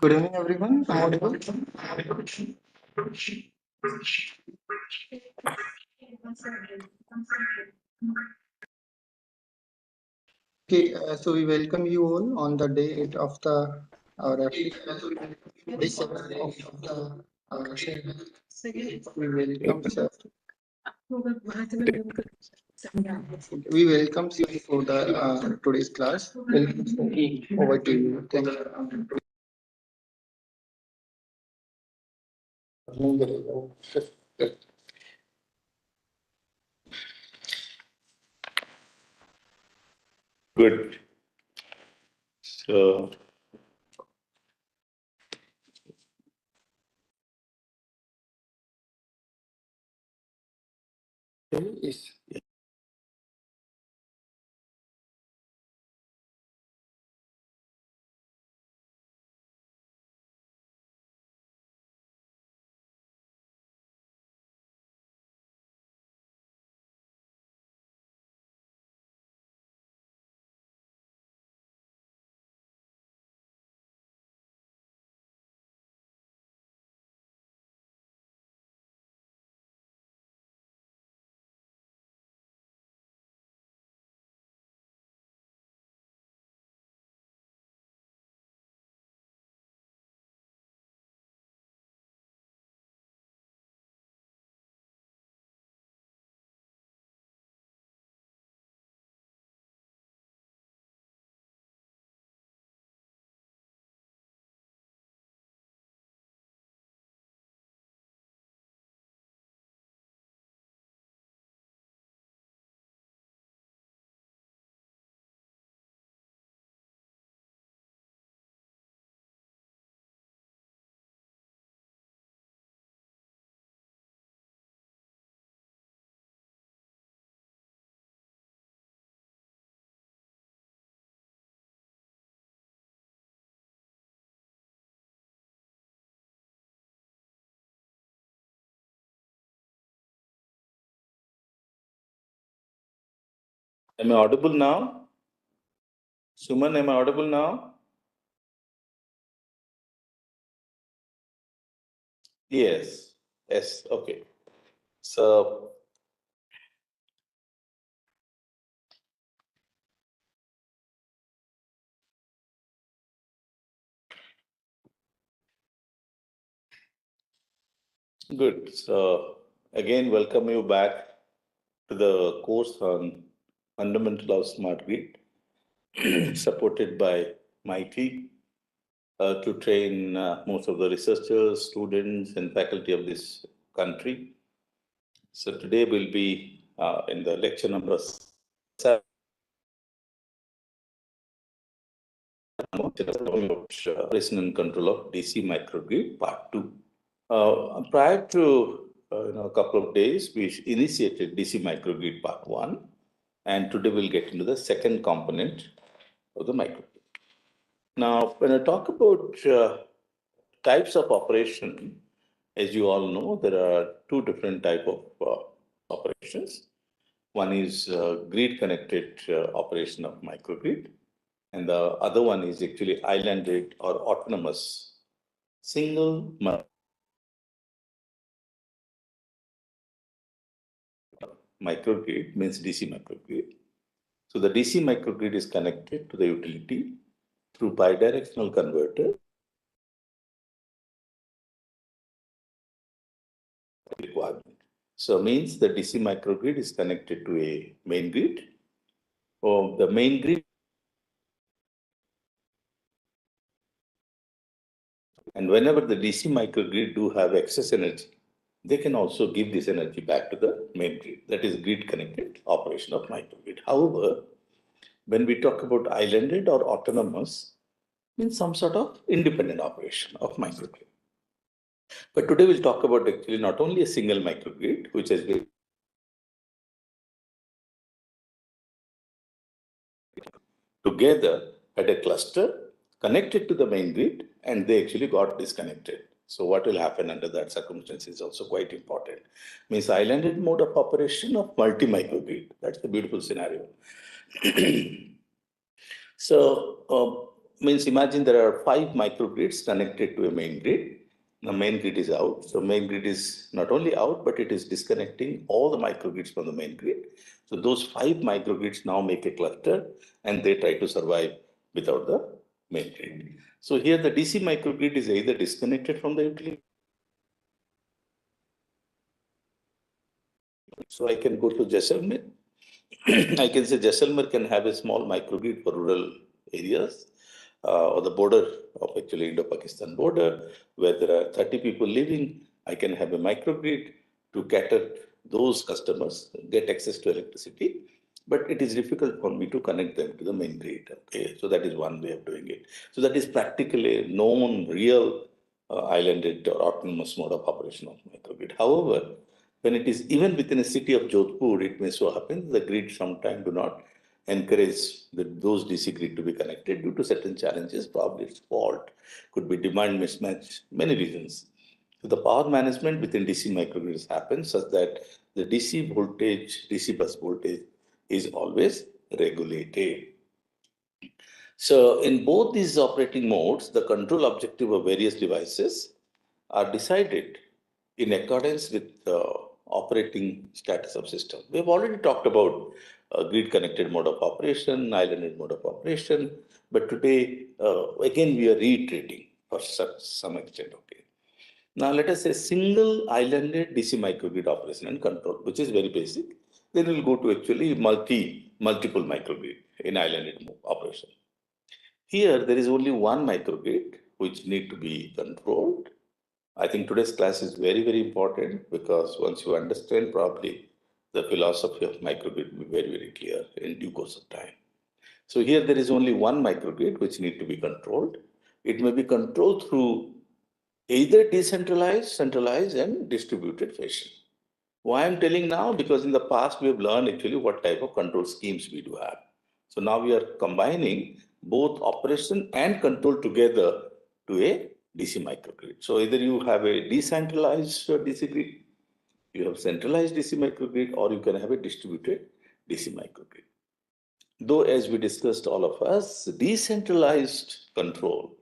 Good evening, everyone. I'm audible. Okay, so we welcome you all on the day of the day 7 of the we welcome sir. We welcome you for the today's class. Welcome, sir. Over to you. Thank you. Good. So, Yes. am I audible now? Suman, am I audible now? Yes. Yes. Okay. So, good. So, again, welcome you back to the course on Fundamental of Smart Grid, supported by MIT to train most of the researchers, students, and faculty of this country. So, today we'll be in the lecture number 7. Operation and control of DC microgrid part 2. Prior to a couple of days, we initiated DC microgrid part 1, and today we'll get into the second component of the microgrid. Now, when I talk about types of operation, as you all know, there are two different type of operations. One is grid-connected operation of microgrid, and the other one is actually islanded or autonomous single microgrid means DC microgrid. So the DC microgrid is connected to the utility through bidirectional converter requirement. So means the DC microgrid is connected to a main grid, or the main grid, and whenever the DC microgrid do have excess energy, they can also give this energy back to the main grid. That is grid connected operation of microgrid. However, when we talk about islanded or autonomous, means some sort of independent operation of microgrid. But today we'll talk about actually not only a single microgrid, which has been together at a cluster connected to the main grid, and they actually got disconnected. So what will happen under that circumstance is also quite important. Means islanded mode of operation of multi-microgrid. That's the beautiful scenario. So means imagine there are 5 microgrids connected to a main grid. The main grid is out. So main grid is not only out, but it is disconnecting all the microgrids from the main grid. So those 5 microgrids now make a cluster and they try to survive without the main grid. So here the DC microgrid is either disconnected from the utility. So I can go to Jaisalmer. I can say Jaisalmer can have a small microgrid for rural areas or the border of actually Indo-Pakistan border, where there are 30 people living. I can have a microgrid to cater those customers, get access to electricity, but it is difficult for me to connect them to the main grid. Okay, so that is one way of doing it. So that is practically a known, real islanded or autonomous mode of operation of microgrid. However, when it is even within a city of Jodhpur, it may so happen the grid sometimes do not encourage those DC grid to be connected due to certain challenges, probably its fault, could be demand mismatch, many reasons. So the power management within DC microgrids happens such that the DC voltage, DC bus voltage is always regulated. So in both these operating modes, the control objective of various devices are decided in accordance with the operating status of system. We have already talked about grid connected mode of operation, islanded mode of operation, but today again we are reiterating for some extent. Okay. Now let us say single islanded DC microgrid operation and control, which is very basic. Then we'll go to actually multiple microgrid in islanded operation. Here there is only one microgrid which need to be controlled. I think today's class is very, very important because once you understand properly, the philosophy of microgrid will be very, very clear in due course of time. So here there is only one microgrid which need to be controlled. It may be controlled through either decentralized, centralized, and distributed fashion. Why I'm telling now? Because in the past we have learned actually what type of control schemes we do have. So now we are combining both operation and control together to a DC microgrid. So either you have a decentralized DC grid, you have centralized DC microgrid, or you can have a distributed DC microgrid. Though as we discussed all of us, decentralized control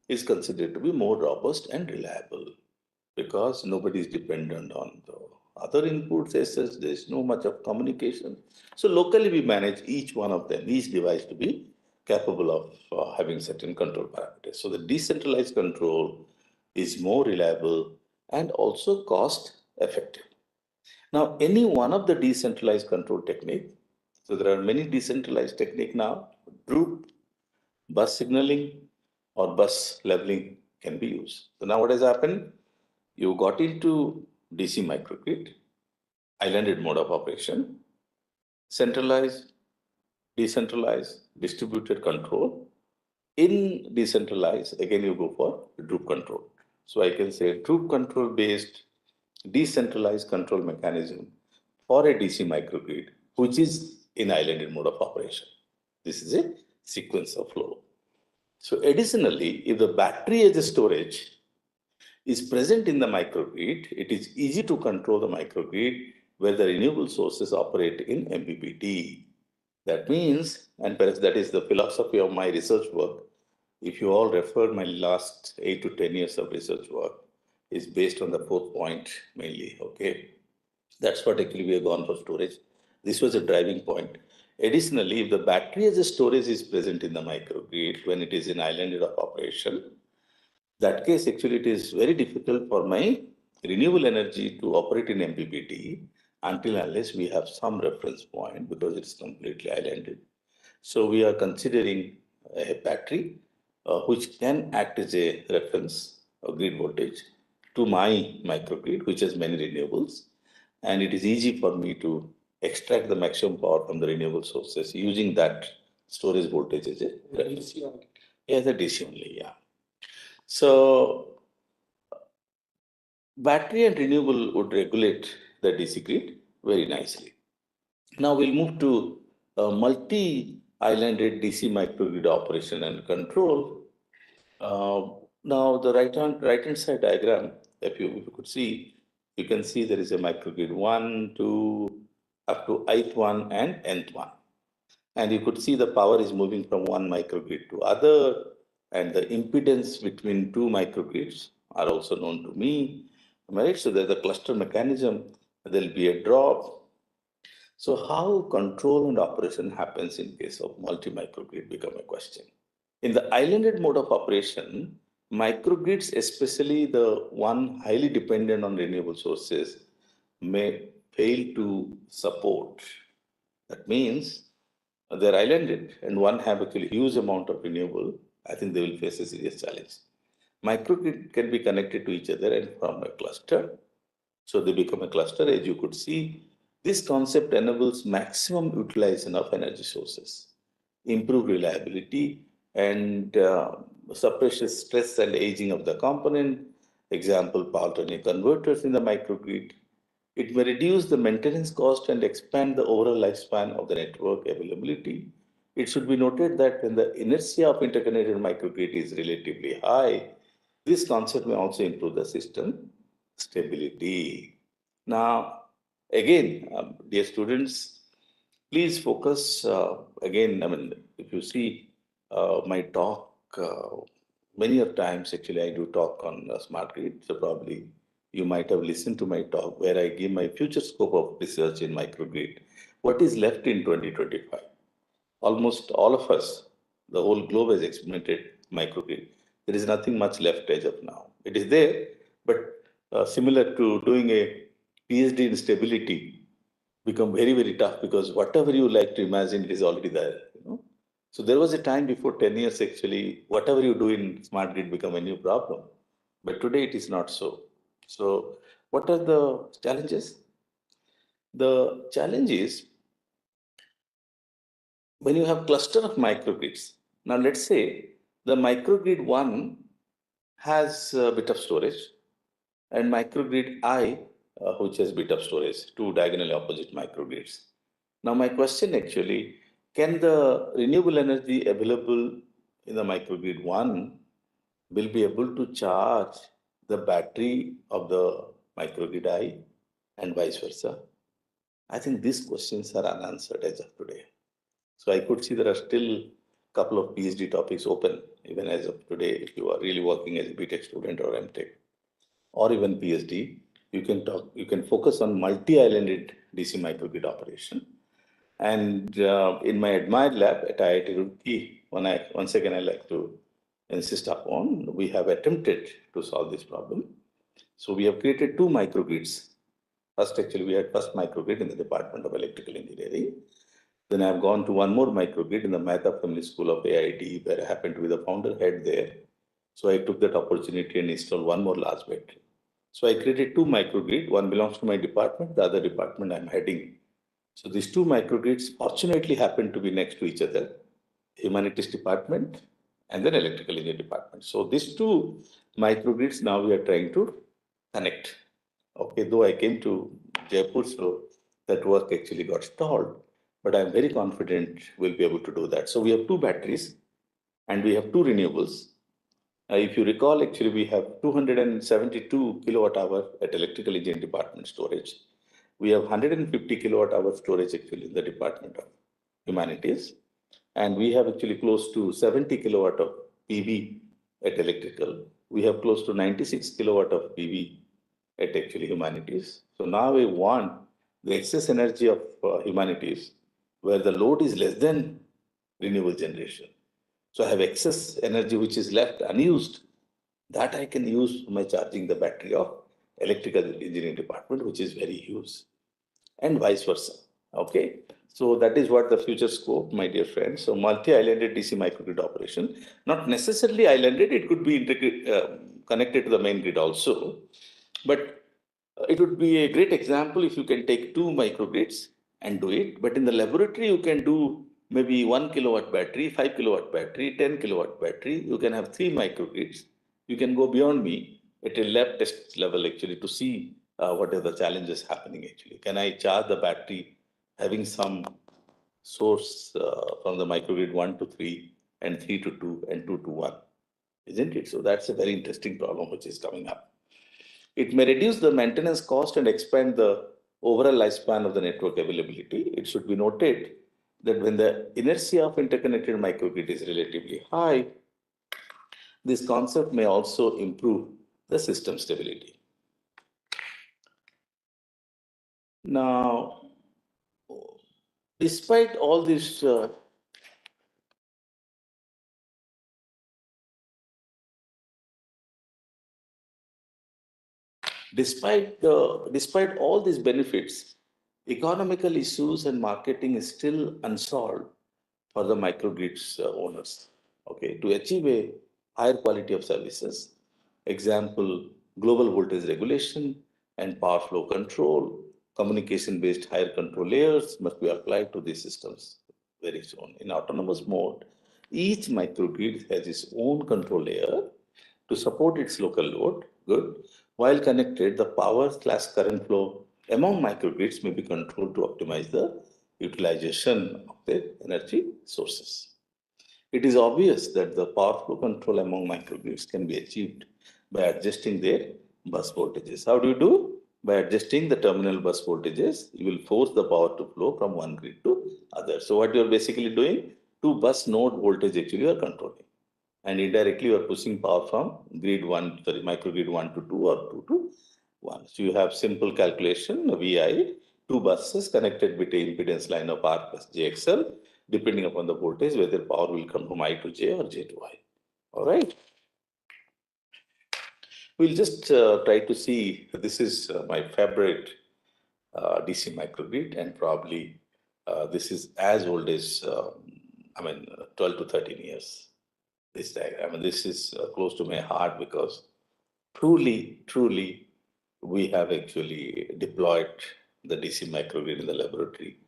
is considered to be more robust and reliable because nobody is dependent on the other inputs as such. There is no much of communication. So locally we manage each one of them, each device to be capable of having certain control parameters. So the decentralized control is more reliable and also cost effective. Now, any one of the decentralized control technique, so there are many decentralized technique now, group, bus signaling, or bus leveling can be used. So now what has happened? You got into DC microgrid, islanded mode of operation, centralized, decentralized, distributed control. In decentralized, again you go for group control. So I can say group control based decentralized control mechanism for a DC microgrid, which is in islanded mode of operation. This is a sequence of flow. So additionally, if the battery as a storage is present in the microgrid, it is easy to control the microgrid where the renewable sources operate in MPPT. That means, and perhaps that is the philosophy of my research work, if you all refer my last 8 to 10 years of research work, is based on the fourth point mainly, okay? That's what actually we have gone for storage. This was a driving point. Additionally, if the battery as a storage is present in the microgrid when it is in islanded of operation, that case actually it is very difficult for my renewable energy to operate in MPPT until unless we have some reference point because it's completely islanded. So we are considering a battery which can act as a reference of grid voltage to my microgrid, which has many renewables. And it is easy for me to extract the maximum power from the renewable sources using that storage voltage as a reference. Yeah, the DC only, yeah. So battery and renewable would regulate the DC grid very nicely. Now we'll move to multi-islanded DC microgrid operation and control. Now the right hand side diagram, if you could see, you can see there is a microgrid 1, 2, up to ith one and nth one. And you could see the power is moving from one microgrid to other. and the impedance between two microgrids are also known to me. Right? So there's a cluster mechanism, there'll be a drop. So how control and operation happens in case of multi-microgrid become a question. In the islanded mode of operation, microgrids, especially the one highly dependent on renewable sources, may fail to support. That means they're islanded and one have actually huge amount of renewable. I think they will face a serious challenge. Microgrid can be connected to each other and form a cluster. So they become a cluster. As you could see, this concept enables maximum utilization of energy sources, improve reliability, and suppresses stress and aging of the component. Example, power turning converters in the microgrid. It may reduce the maintenance cost and expand the overall lifespan of the network availability. It should be noted that when the inertia of interconnected microgrid is relatively high, this concept may also improve the system stability. Now, again, dear students, please focus again. I mean, if you see my talk, many of times actually I do talk on smart grid. So probably you might have listened to my talk where I give my future scope of research in microgrid. What is left in 2025? Almost all of us, the whole globe has experimented microgrid. There is nothing much left as of now. It is there, but similar to doing a PhD in stability, become very, very tough because whatever you like to imagine, it is already there. So there was a time before 10 years, actually, whatever you do in smart grid become a new problem. But today it is not so. So what are the challenges? The challenge is when you have cluster of microgrids. Now let's say the microgrid 1 has a bit of storage and microgrid I, which has bit of storage, two diagonally opposite microgrids. Now my question actually, can the renewable energy available in the microgrid 1 will be able to charge the battery of the microgrid I and vice versa? I think these questions are unanswered as of today. So I could see there are still a couple of PhD topics open, even as of today, if you are really working as a BTech student or MTech, or even PhD, you can focus on multi-islanded DC microgrid operation. And in my admired lab at IIT Roorkee, once again I like to insist upon, we have attempted to solve this problem. So we have created two microgrids. First, actually, we had first microgrid in the Department of Electrical Engineering. Then I've gone to one more microgrid in the Mehta Family School of AIT, where I happened to be the founder head there. So I took that opportunity and installed one more large battery. So I created two microgrid. One belongs to my department, the other department I'm heading. So these two microgrids fortunately happen to be next to each other, humanities department and then electrical engineering department. So these two microgrids now we are trying to connect. Okay, though I came to Jaipur, so that work actually got stalled, but I'm very confident we'll be able to do that. So we have two batteries and we have two renewables. If you recall, actually, we have 272 kilowatt hour at electrical engineering department storage. We have 150 kilowatt hour storage actually in the Department of Humanities. And we have actually close to 70 kilowatt of PV at electrical. We have close to 96 kilowatt of PV at actually humanities. So now we want the excess energy of humanities where the load is less than renewable generation. So I have excess energy which is left unused that I can use by charging the battery of electrical engineering department, which is very huge, and vice versa. Okay. So that is what the future scope, my dear friends. So multi-islanded DC microgrid operation, not necessarily islanded, it could be connected to the main grid also. But it would be a great example if you can take two microgrids and do it. But in the laboratory, you can do maybe 1 kilowatt battery, 5 kilowatt battery, 10 kilowatt battery. You can have three microgrids. You can go beyond me at a lab test level actually to see what are the challenges happening actually. Can I charge the battery having some source from the microgrid 1 to 3 and 3 to 2 and 2 to 1? Isn't it? So that's a very interesting problem which is coming up. It may reduce the maintenance cost and expand the overall lifespan of the network availability. It should be noted that when the inertia of interconnected microgrid is relatively high, this concept may also improve the system stability. Now, despite all this despite all these benefits, economical issues and marketing is still unsolved for the microgrids owners. Okay, to achieve a higher quality of services, example, global voltage regulation and power flow control, communication-based higher control layers must be applied to these systems very soon. In autonomous mode, each microgrid has its own control layer to support its local load, good. While connected, the power/current flow among microgrids may be controlled to optimize the utilization of the energy sources. It is obvious that the power flow control among microgrids can be achieved by adjusting their bus voltages. How do you do? By adjusting the terminal bus voltages, you will force the power to flow from one grid to other. So what you are basically doing, two bus node voltage actually you are controlling. And indirectly you are pushing power from microgrid 1 to 2 or 2 to 1. So you have simple calculation, VI, two buses connected with a impedance line of R plus JXL, depending upon the voltage, whether power will come from I to J or J to I. All right. We'll just try to see, this is my favorite DC microgrid, and probably this is as old as, 12 to 13 years. This diagram, this is close to my heart because truly, we have actually deployed the DC microgrid in the laboratory,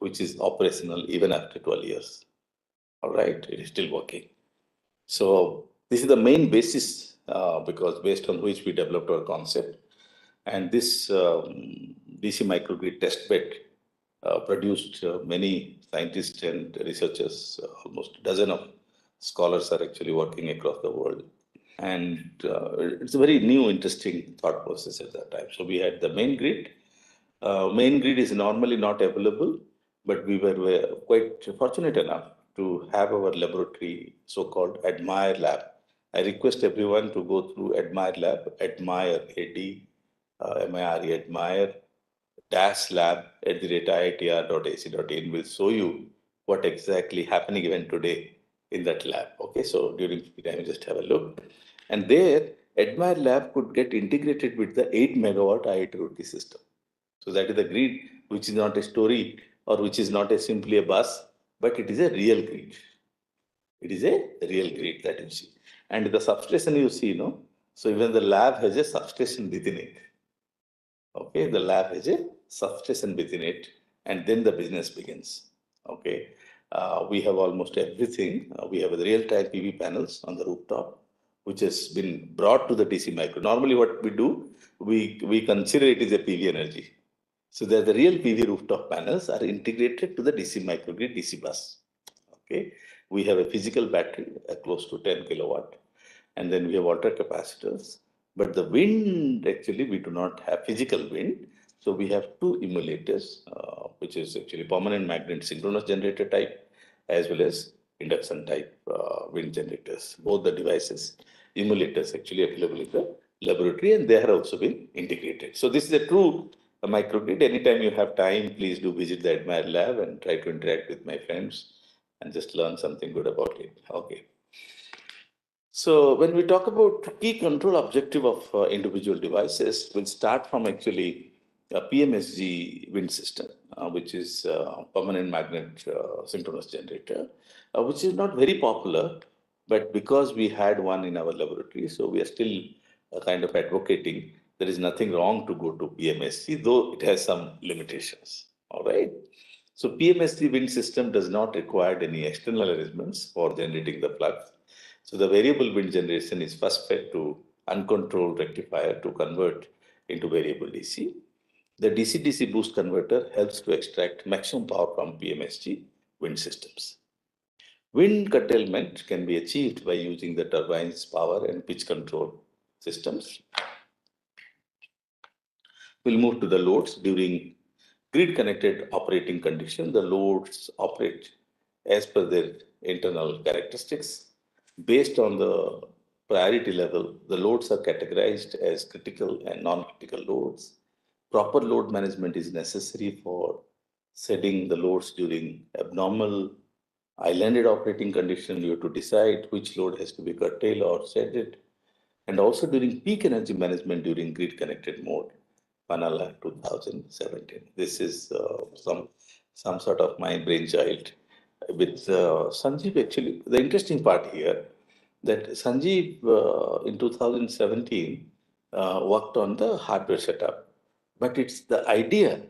which is operational even after 12 years. All right, it is still working. So this is the main basis because based on which we developed our concept. And this DC microgrid testbed produced many scientists and researchers, almost a dozen of scholars are actually working across the world. And it's a very new, interesting thought process at that time. So we had the main grid. Main grid is normally not available, but we were quite fortunate enough to have our laboratory, so-called Admire Lab. I request everyone to go through Admire Lab, Admire, AD, Admire, -lab@iitr.ac.in will show you what exactly happening even today in that lab. Okay, so during free time, just have a look. And there, Admire Lab could get integrated with the 8 megawatt IIT Roorkee system. So that is the grid, which is not a story or which is not simply a bus, but it is a real grid. It is a real grid that you see. And the substation you see, no? So even the lab has a substation within it. Okay, the lab has a substation within it, and then the business begins. Okay, we have almost everything. We have the real-time PV panels on the rooftop, which has been brought to the DC micro. Normally, what we do, we consider it is a PV energy. So the real PV rooftop panels are integrated to the DC microgrid DC bus. Okay, we have a physical battery close to 10 kilowatt, and then we have water capacitors. But the wind, actually, we do not have physical wind. So we have two emulators, which is actually permanent magnet synchronous generator type, as well as induction type wind generators. Both the devices, emulators actually available in the laboratory, and they have also been integrated. So this is a true microgrid. Anytime you have time, please do visit the Admire Lab and try to interact with my friends and just learn something good about it. Okay. So when we talk about key control objective of individual devices, we'll start from actually a PMSG wind system, which is permanent magnet synchronous generator, which is not very popular, but because we had one in our laboratory, so we are still kind of advocating there is nothing wrong to go to PMSG, though it has some limitations. All right. So PMSG wind system does not require any external arrangements for generating the flux. So the variable wind generation is first fed to uncontrolled rectifier to convert into variable DC. The DC-DC boost converter helps to extract maximum power from PMSG wind systems. Wind curtailment can be achieved by using the turbine's power and pitch control systems. We'll move to the loads. During grid-connected operating condition, the loads operate as per their internal characteristics based on the priority level. The loads are categorized as critical and non-critical loads. Proper load management is necessary for setting the loads during abnormal islanded operating condition. You have to decide which load has to be curtailed or set it. And also during peak energy management during grid connected mode, Panala 2017. This is some sort of my brainchild with Sanjeev. Actually, the interesting part here that Sanjeev in 2017 worked on the hardware setup, but it's the idea.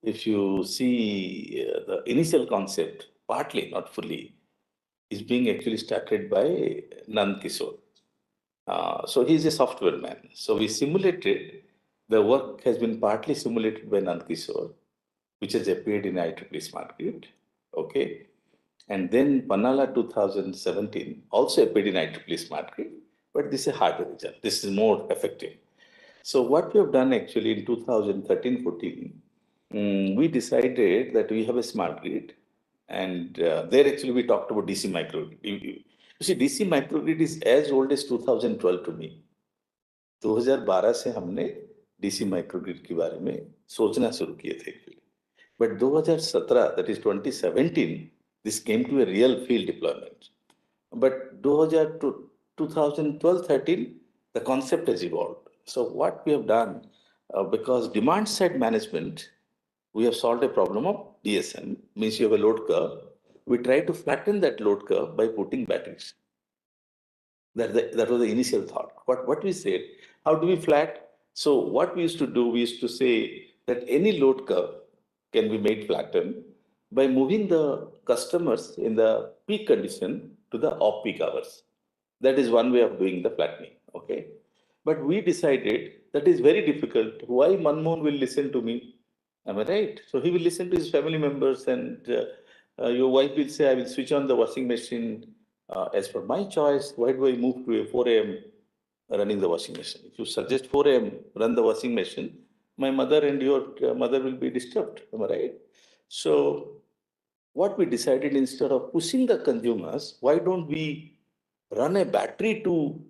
If you see the initial concept, partly, not fully, is being actually started by Nand Kishore. So he's a software man. So we simulated, the work has been partly simulated by Nand Kishore, which has appeared in IEEE Smart Grid. Okay. And then Panala 2017 also appeared in IEEE Smart Grid, but this is a hardware result. This is more effective. So what we have done actually in 2013-14, we decided that we have a smart grid, and there actually we talked about DC microgrid. You see, DC microgrid is as old as 2012 to me. 2012 से हमने DC microgrid के बारे में सोचना शुरू किए थे. But 2017, that is 2017, this came to a real field deployment. But 2012-13, the concept has evolved. So what we have done, because demand side management, we have solved a problem of DSM, means you have a load curve. We try to flatten that load curve by putting batteries. That was the initial thought. What we said, how do we flat? So what we used to do, we used to say that any load curve can be made flatten by moving the customers in the peak condition to the off-peak hours. That is one way of doing the flattening, okay? But we decided that is very difficult. Why Manmohan will listen to me? Am I right? So he will listen to his family members, and your wife will say, I will switch on the washing machine as per my choice. Why do I move to a 4 a.m. running the washing machine? If you suggest 4 a.m. run the washing machine, my mother and your mother will be disturbed. Am I right? So what we decided, instead of pushing the consumers, why don't we run a battery to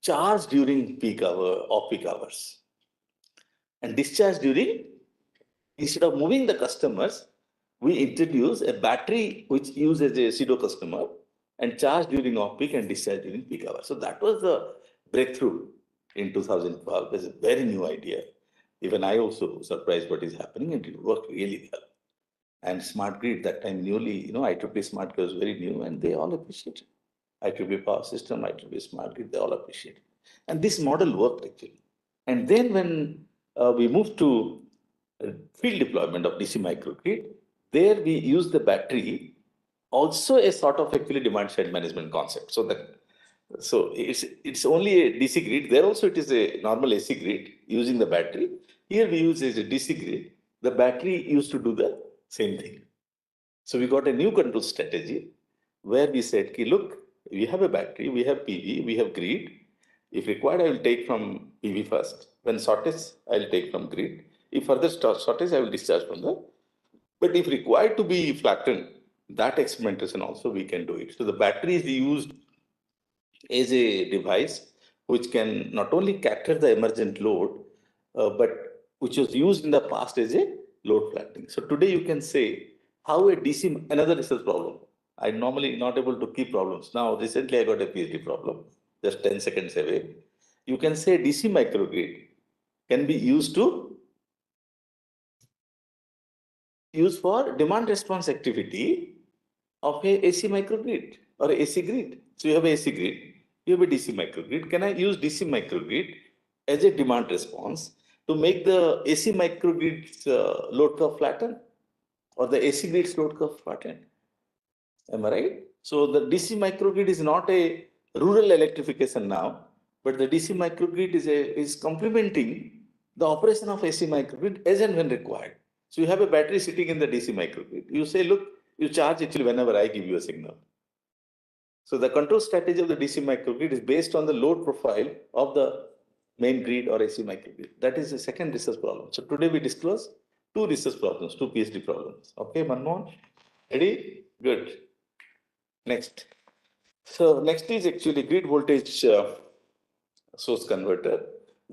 charge during peak hour, off-peak hours, and discharge during, instead of moving the customers, we introduce a battery which uses a pseudo customer and charge during off-peak and discharge during peak hours. So that was the breakthrough in 2012. It's a very new idea. Even I also surprised what is happening, and it worked really well. And smart grid that time newly, IEEE Smart Grid was very new, and they all appreciated. IEEE Power System, IEEE Smart Grid, they all appreciated. And this model worked actually. And then when we moved to field deployment of DC microgrid, there we use the battery, also a sort of actually demand side management concept. So it's only a DC grid. There also it is a normal AC grid using the battery. Here we use as a DC grid. The battery used to do the same thing. So we got a new control strategy where we said, look, we have a battery, we have PV, we have grid. If required, I will take from PV first. When shortage, I will take from grid. If further shortage, I will discharge from the. But if required to be flattened, that experimentation also we can do it. So the battery is used as a device which can not only capture the emergent load, but which was used in the past as a load flattening. So today you can say how a DC, another research problem. I'm normally not able to keep problems. Now, recently I got a PhD problem, just 10 seconds away. You can say DC microgrid can be used for demand response activity of a AC microgrid or AC grid. So you have a AC grid, you have a DC microgrid. Can I use DC microgrid as a demand response to make the AC microgrid's load curve flatten, or the AC grid's load curve flatten? Am I right? So the DC microgrid is not a rural electrification now, but the DC microgrid is complementing the operation of AC microgrid as and when required. So you have a battery sitting in the DC microgrid. You say, look, you charge actually whenever I give you a signal. So the control strategy of the DC microgrid is based on the load profile of the main grid or AC microgrid. That is the second research problem. So today we disclose two research problems, two PhD problems. Okay, Manmohan? Ready? Good. Next. So next is actually grid voltage source converter,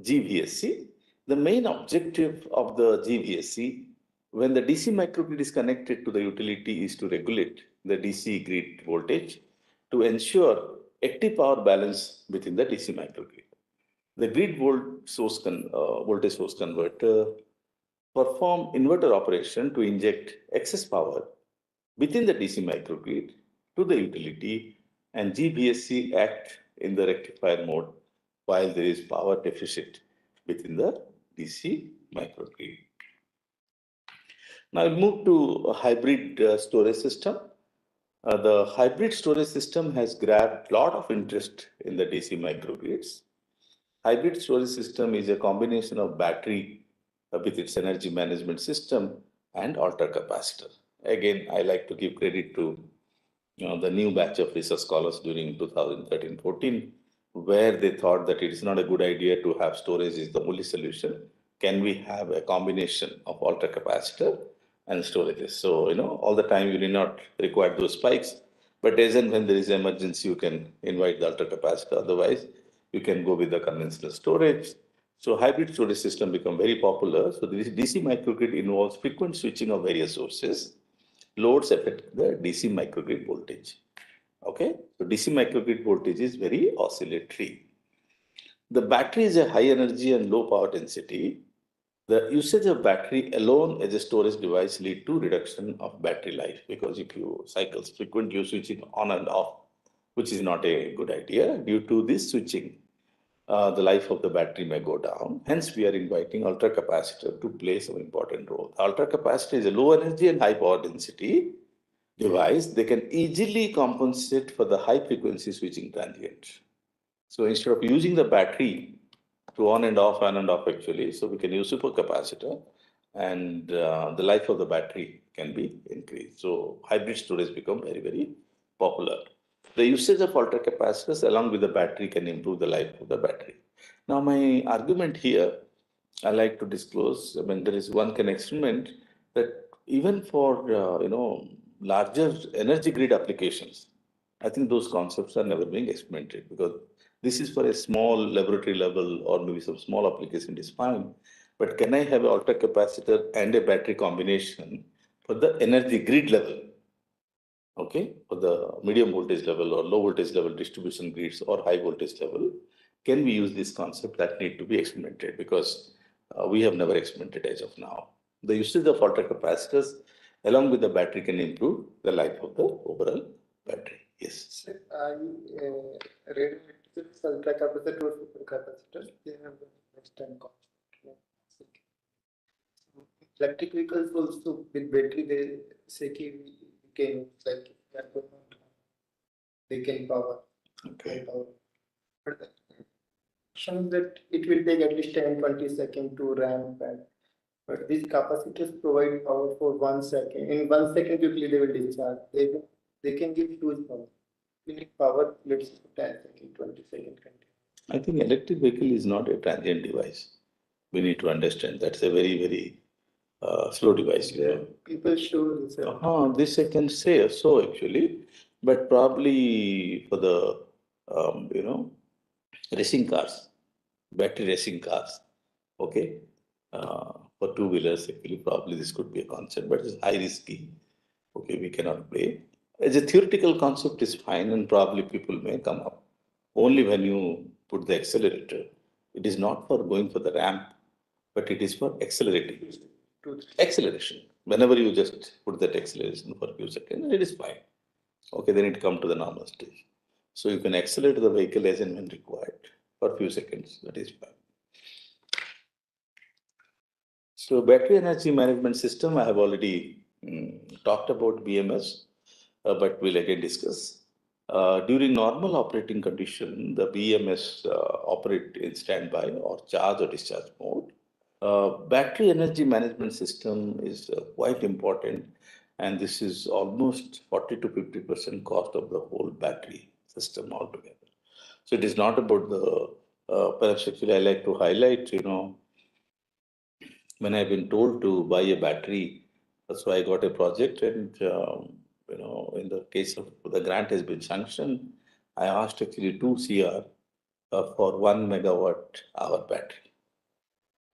GVSC. The main objective of the GVSC, when the DC microgrid is connected to the utility, is to regulate the DC grid voltage to ensure active power balance within the DC microgrid. The grid voltage source converter perform inverter operation to inject excess power within the DC microgrid to the utility, and GVSC act in the rectifier mode while there is power deficit within the DC microgrid. Now I'll move to a hybrid storage system. The hybrid storage system has grabbed a lot of interest in the DC microgrids. Hybrid storage system is a combination of battery with its energy management system and alter capacitor. Again, I like to give credit to the new batch of research scholars during 2013-14, where they thought that it is not a good idea to have storage is the only solution. Can we have a combination of alter capacitor and storages? So, all the time you need not require those spikes, but as and when there is emergency, you can invite the alter capacitor. Otherwise, you can go with the conventional storage. So hybrid storage system become very popular. So this DC microgrid involves frequent switching of various sources. Loads affect the DC microgrid voltage. Okay, so DC microgrid voltage is very oscillatory. The battery is a high energy and low power density. The usage of battery alone as a storage device lead to reduction of battery life, because if you cycles frequent, you switch it on and off, which is not a good idea. Due to this switching, the life of the battery may go down. Hence, we are inviting ultra capacitor to play some important role. Ultra capacitor is a low energy and high power density device. They can easily compensate for the high frequency switching transient. So instead of using the battery to on and off actually, so we can use supercapacitor, and the life of the battery can be increased. So hybrid storage become very, very popular. The usage of ultra capacitors along with the battery can improve the life of the battery. Now, my argument here, I like to disclose, there is one experiment that even for, larger energy grid applications, I think those concepts are never being experimented, because this is for a small laboratory level or maybe some small application is fine. But can I have an ultra capacitor and a battery combination for the energy grid level? Okay, for the medium voltage level or low voltage level distribution grids or high voltage level, can we use this concept? That need to be experimented, because we have never experimented as of now. The usage of ultra capacitors along with the battery can improve the life of the overall battery. Yes. Read ultra capacitor or super capacitor, they have the next time concept. Electric vehicles also with battery, they say we can like they can power. Okay. But that it will take at least 10-20 seconds to ramp, and but these capacitors provide power for 1 second. In 1 second quickly they will discharge. They can give huge power. You need power, let's say 10 seconds, 20 seconds. I think electric vehicle is not a transient device. We need to understand that's a very, very slow device. People show this. This I can say so actually, but probably for the racing cars, battery racing cars, okay, for two-wheelers actually probably this could be a concept, but it's high risky. Okay, we cannot play. As a theoretical concept is fine, and probably people may come up only when you put the accelerator. It is not for going for the ramp, but it is for accelerating. Acceleration. Whenever you just put that acceleration for a few seconds, it is fine. Okay, then it come to the normal stage. So you can accelerate the vehicle as and when required for a few seconds. That is fine. So battery energy management system, I have already talked about BMS, but we'll again discuss. During normal operating condition, the BMS operate in standby or charge or discharge mode. Battery energy management system is quite important, and this is almost 40 to 50% cost of the whole battery system altogether. So it is not about the, perhaps actually I like to highlight, when I've been told to buy a battery, so I got a project, and in the case of the grant has been sanctioned, I asked actually 2 CR for 1 MWh battery.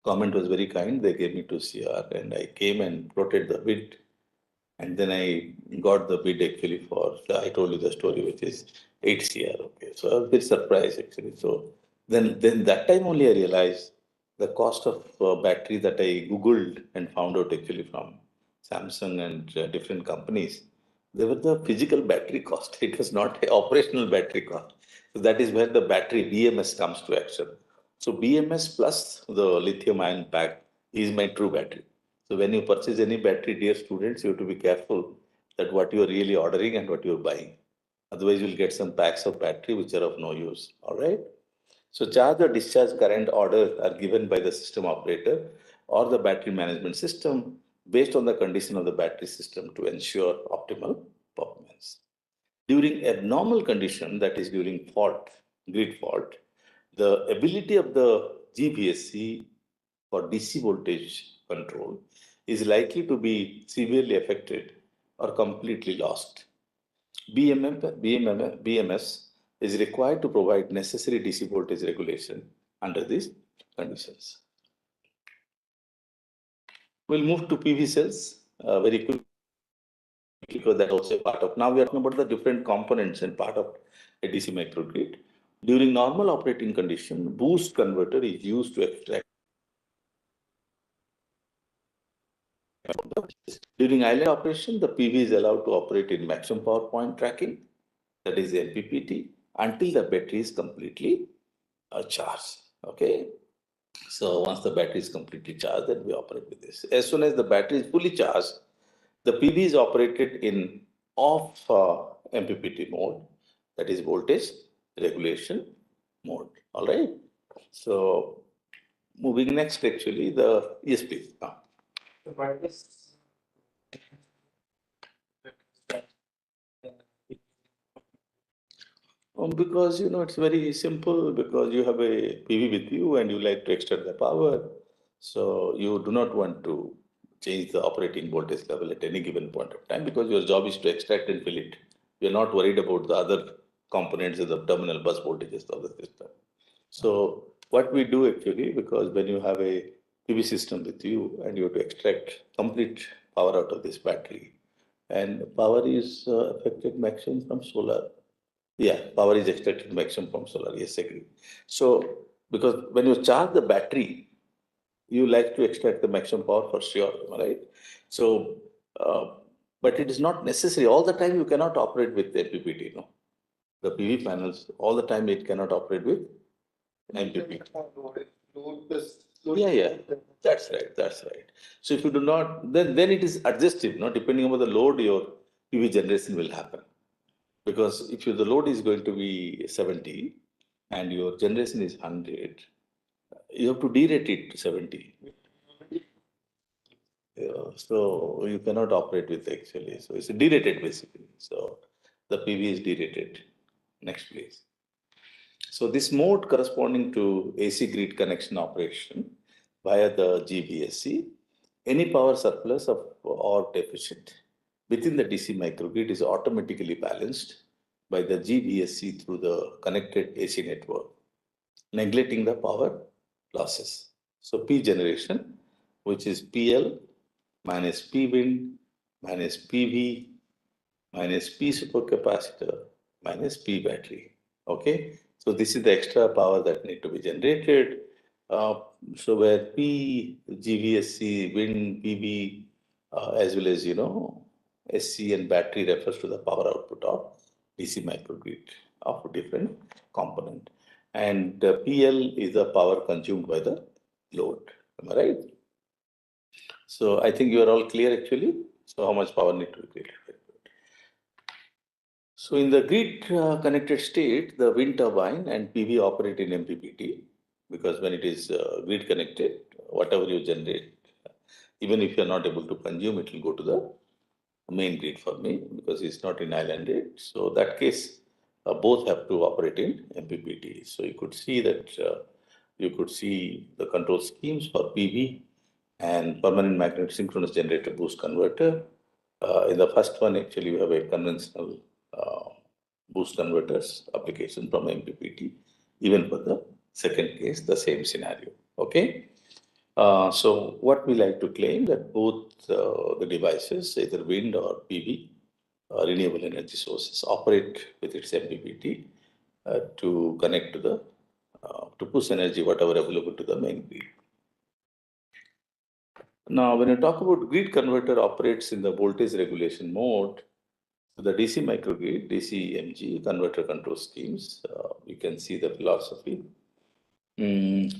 Government was very kind. They gave me to CR and I came and floated the bid. And then I got the bid actually for, I told you the story, which is 8 CR. Okay. So I was a bit surprised actually. So then that time only I realized the cost of battery that I Googled and found out actually from Samsung and different companies. They were the physical battery cost. It was not a operational battery cost. So that is where the battery BMS comes to action. So BMS plus the lithium ion pack is my true battery. So when you purchase any battery, dear students, you have to be careful that what you are really ordering and what you are buying. Otherwise, you'll get some packs of battery which are of no use. All right. So charge or discharge current orders are given by the system operator or the battery management system based on the condition of the battery system to ensure optimal performance. During abnormal condition, that is during fault, grid fault, the ability of the GVSC for DC voltage control is likely to be severely affected or completely lost. BMS is required to provide necessary DC voltage regulation under these conditions. We'll move to PV cells very quickly because that's also a part of. Now we are talking about the different components and part of a DC microgrid. During normal operating condition, boost converter is used to extract. During island operation, the PV is allowed to operate in maximum power point tracking, that is MPPT, until the battery is completely charged. Okay. So once the battery is completely charged, then we operate with this. As soon as the battery is fully charged, the PV is operated in off MPPT mode, that is voltage regulation mode. All right. So moving next, actually, yes, please. Because it's very simple because you have a PV with you and you like to extract the power. So you do not want to change the operating voltage level at any given point of time because your job is to extract and fill it. You're not worried about the other components of the terminal bus voltages of the system. So what we do actually, because when you have a PV system with you and you have to extract complete power out of this battery, and power is affected maximum from solar. Yeah, power is extracted maximum from solar. Yes, agree. So, because when you charge the battery, you like to extract the maximum power for sure, right? So, but it is not necessary. All the time you cannot operate with MPPT, no? The PV panels, all the time it cannot operate with MPPT. Yeah, that's right, that's right. So if you do not, then it is adjustive, no? Depending on the load, your PV generation will happen. Because if the load is going to be 70 and your generation is 100, you have to derate it to 70. So you cannot operate with actually. So it's derated basically. So the PV is derated. Next, please. So this mode corresponding to AC grid connection operation via the GVSC, any power surplus or deficit within the DC microgrid is automatically balanced by the GVSC through the connected AC network, neglecting the power losses. So P generation, which is PL minus P wind minus PV minus P supercapacitor minus P battery. Okay, so this is the extra power that need to be generated. So where P, GVSC, wind, PV, as well as SC and battery refers to the power output of DC microgrid of different component, and PL is the power consumed by the load. Am I right? So I think you are all clear actually. So how much power need to be created? So in the grid connected state, the wind turbine and PV operate in MPPT because when it is grid connected, whatever you generate, even if you are not able to consume, it will go to the main grid for me because it's not in island grid. So that case, both have to operate in MPPT. So you could see that the control schemes for PV and permanent magnet synchronous generator boost converter. In the first one, actually, we have a conventional boost converters application from MPPT. even for the second case, the same scenario. Okay. So what we like to claim that both the devices, either wind or PV, renewable energy sources, operate with its MPPT to connect to the to push energy whatever available to the main grid. Now, when you talk about grid converter operates in the voltage regulation mode, the DC microgrid, DCMG converter control schemes, you can see the philosophy,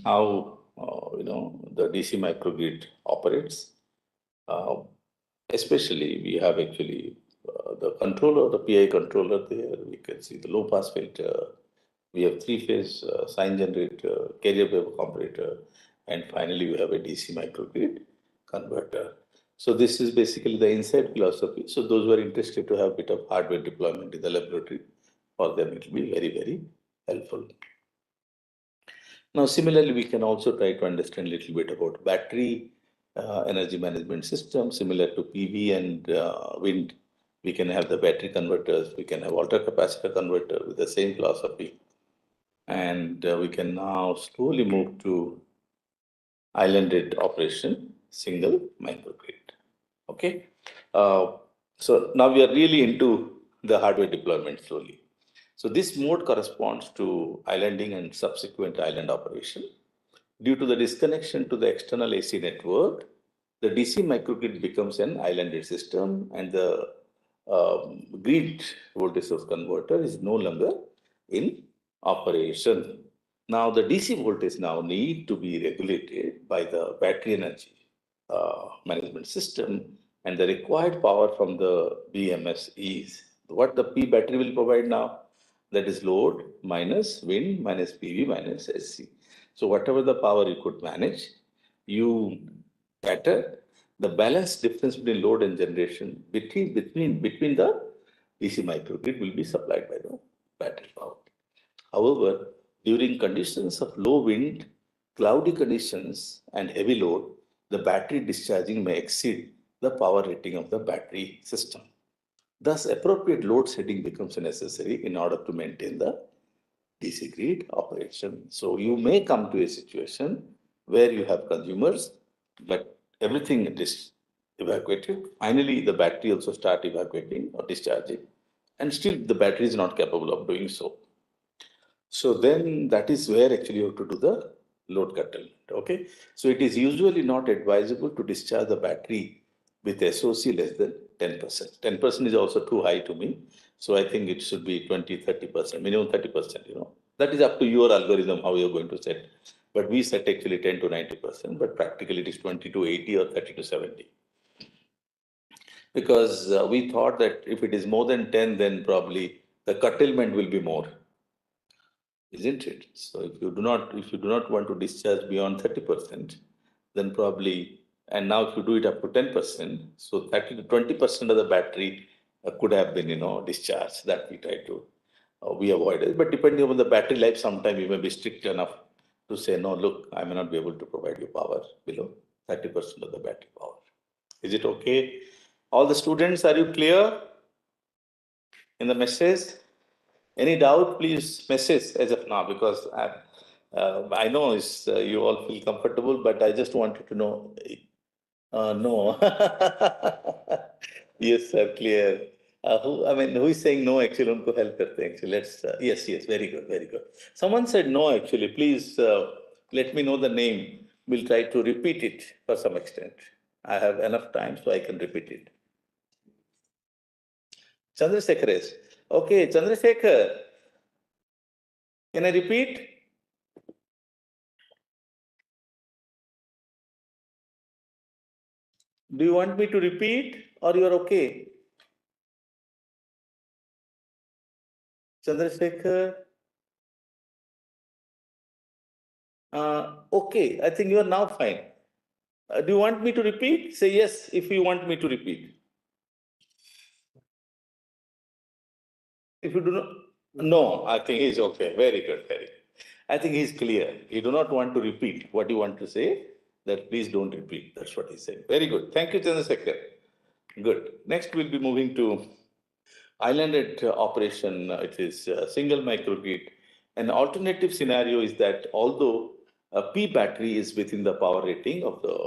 how the DC microgrid operates. Especially, we have actually the controller, the PI controller there. We can see the low pass filter. We have three-phase sine generator, carrier wave comparator, and finally we have a DC microgrid converter. So this is basically the inside philosophy. So those who are interested to have a bit of hardware deployment in the laboratory, for them it will be very, very helpful. Now, similarly, we can also try to understand a little bit about battery energy management system, similar to PV and wind. We can have the battery converters, we can have alter capacitor converter with the same philosophy. And we can now slowly move to islanded operation, single microgrid. Okay. So now we are really into the hardware deployment slowly. So this mode corresponds to islanding and subsequent island operation. Due to the disconnection to the external AC network, the DC microgrid becomes an islanded system, and the grid voltage source converter is no longer in operation. Now, the DC voltage now need to be regulated by the battery energy management system, and the required power from the BMS is what the P battery will provide now. That is load minus wind minus PV minus SC. So whatever the power you could manage, you cater the balance difference between load and generation between the DC microgrid will be supplied by the battery power. However, during conditions of low wind, cloudy conditions, and heavy load, the battery discharging may exceed the power rating of the battery system. Thus, appropriate load setting becomes necessary in order to maintain the DC grid operation. So you may come to a situation where you have consumers, but everything is evacuated. Finally, the battery also start evacuating or discharging, and still the battery is not capable of doing so. So then that is where actually you have to do the load curtailment. Okay. So it is usually not advisable to discharge the battery with SOC less than 10%. 10% is also too high to me. So I think it should be 20, 30%, minimum 30%, That is up to your algorithm, how you're going to set. But we set actually 10 to 90%, but practically it is 20 to 80 or 30 to 70. Because we thought that if it is more than 10, then probably the curtailment will be more. Isn't it? So if you do not want to discharge beyond 30%, then probably, and now if you do it up to 10%, so 30 to 20% of the battery could have been, discharged. That we try to, we avoided. But depending on the battery life, sometime we may be strict enough to say, no, look, I may not be able to provide you power below 30% of the battery power. Is it okay? All the students, are you clear in the message? Any doubt, please message as of now, because I know you all feel comfortable, but I just wanted to know. No. Yes, sir, clear. Who is saying no? Actually, unko help karte hain, actually. Let's. Yes, very good, very good. Someone said no. Actually, please let me know the name. We'll try to repeat it for some extent. I have enough time, so I can repeat it. Chandrasekhar is. Okay, Chandrasekhar. Can I repeat? Do you want me to repeat or you are okay? Chandrasekhar? Okay, I think you are now fine. Do you want me to repeat? Say yes if you want me to repeat. If you do not, no, I think he's okay. Very good, very good. I think he's clear. You do not want to repeat what you want to say, that please don't repeat. That's what he said. Very good. Thank you, Chandrasekhar. Good. Next, we'll be moving to islanded operation. It is single microgrid An alternative scenario is that although a P battery is within the power rating of the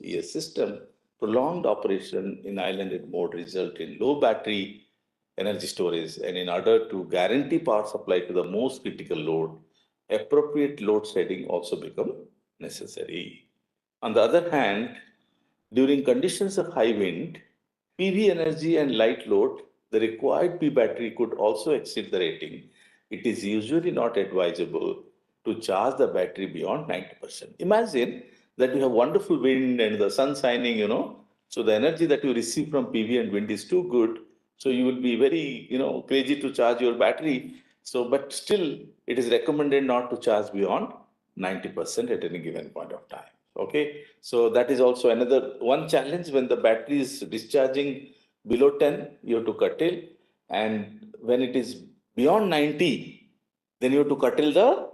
ES system, prolonged operation in islanded mode result in low battery energy storage, and in order to guarantee power supply to the most critical load, appropriate load setting also become necessary. On the other hand, during conditions of high wind, PV energy and light load, the required P battery could also exceed the rating. It is usually not advisable to charge the battery beyond 90%. Imagine that you have wonderful wind and the sun shining. So the energy that you receive from PV and wind is too good. So you will be very, crazy to charge your battery. So, but still, it is recommended not to charge beyond 90% at any given point of time. Okay, so that is also another one challenge. When the battery is discharging below 10, you have to curtail, and when it is beyond 90, then you have to curtail the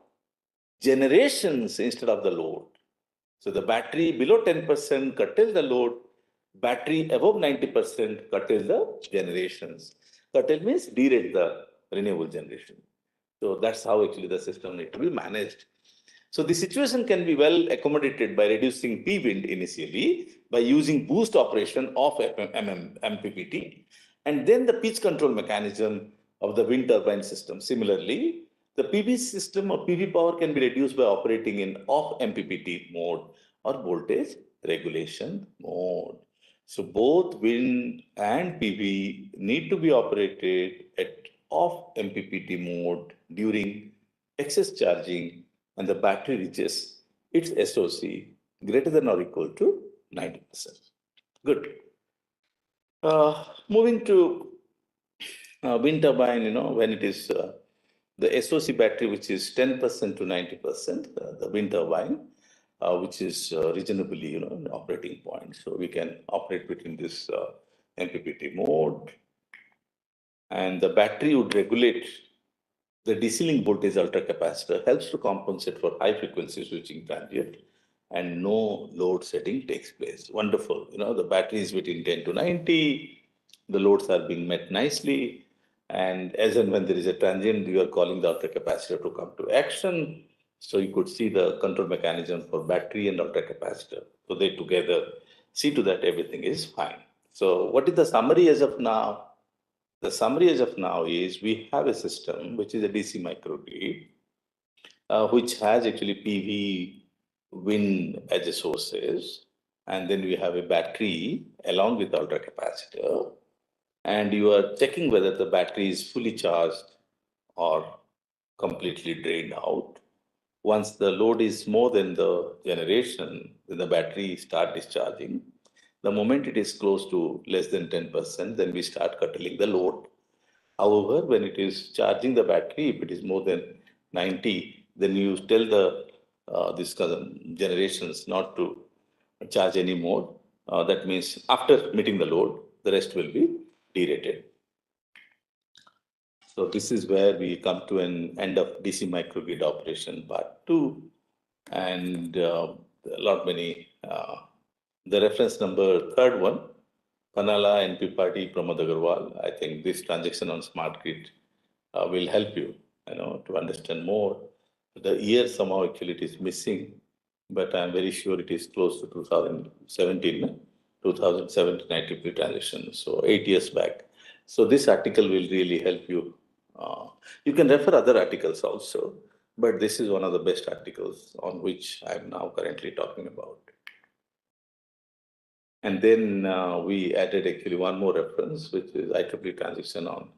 generations instead of the load. So the battery below 10% curtail the load, battery above 90% curtail the generations. Curtail means derate the renewable generation. So that's how actually the system need to be managed. So the situation can be well accommodated by reducing P wind initially by using boost operation of MPPT, and then the pitch control mechanism of the wind turbine system. Similarly, the PV system or PV power can be reduced by operating in off MPPT mode or voltage regulation mode. So both wind and PV need to be operated at off MPPT mode during excess charging, and the battery reaches its SOC greater than or equal to 90%. Good. Moving to wind turbine, when it is the SOC battery, which is 10% to 90%, the wind turbine, which is reasonably, an operating point. So we can operate between this MPPT mode, and the battery would regulate the DC link voltage ultra capacitor, helps to compensate for high frequency switching transient, and no load setting takes place. Wonderful. The battery is between 10 to 90, the loads are being met nicely. And as and when there is a transient, you are calling the ultra capacitor to come to action. So you could see the control mechanism for battery and ultra capacitor. So they together see to that everything is fine. So what is the summary as of now? The summary as of now is we have a system which is a DC microgrid, which has actually PV, wind as a sources, and then we have a battery along with ultra capacitor, and you are checking whether the battery is fully charged or completely drained out. Once the load is more than the generation, then the battery start discharging. The moment it is close to less than 10%, then we start curtailing the load. However, when it is charging the battery, if it is more than 90, then you tell the this generations not to charge anymore. That means after meeting the load, the rest will be derated. So this is where we come to an end of DC microgrid operation part 2, and a lot many. The reference number third one, Panala NP Party Pramod Agarwal. I think this transaction on smart grid will help you, to understand more. The year somehow actually it is missing, but I'm very sure it is close to 2017, 2017 ITP transaction, so 8 years back. So this article will really help you. You can refer other articles also, but this is one of the best articles on which I'm now currently talking about. And then we added actually one more reference, which is IEEE transaction on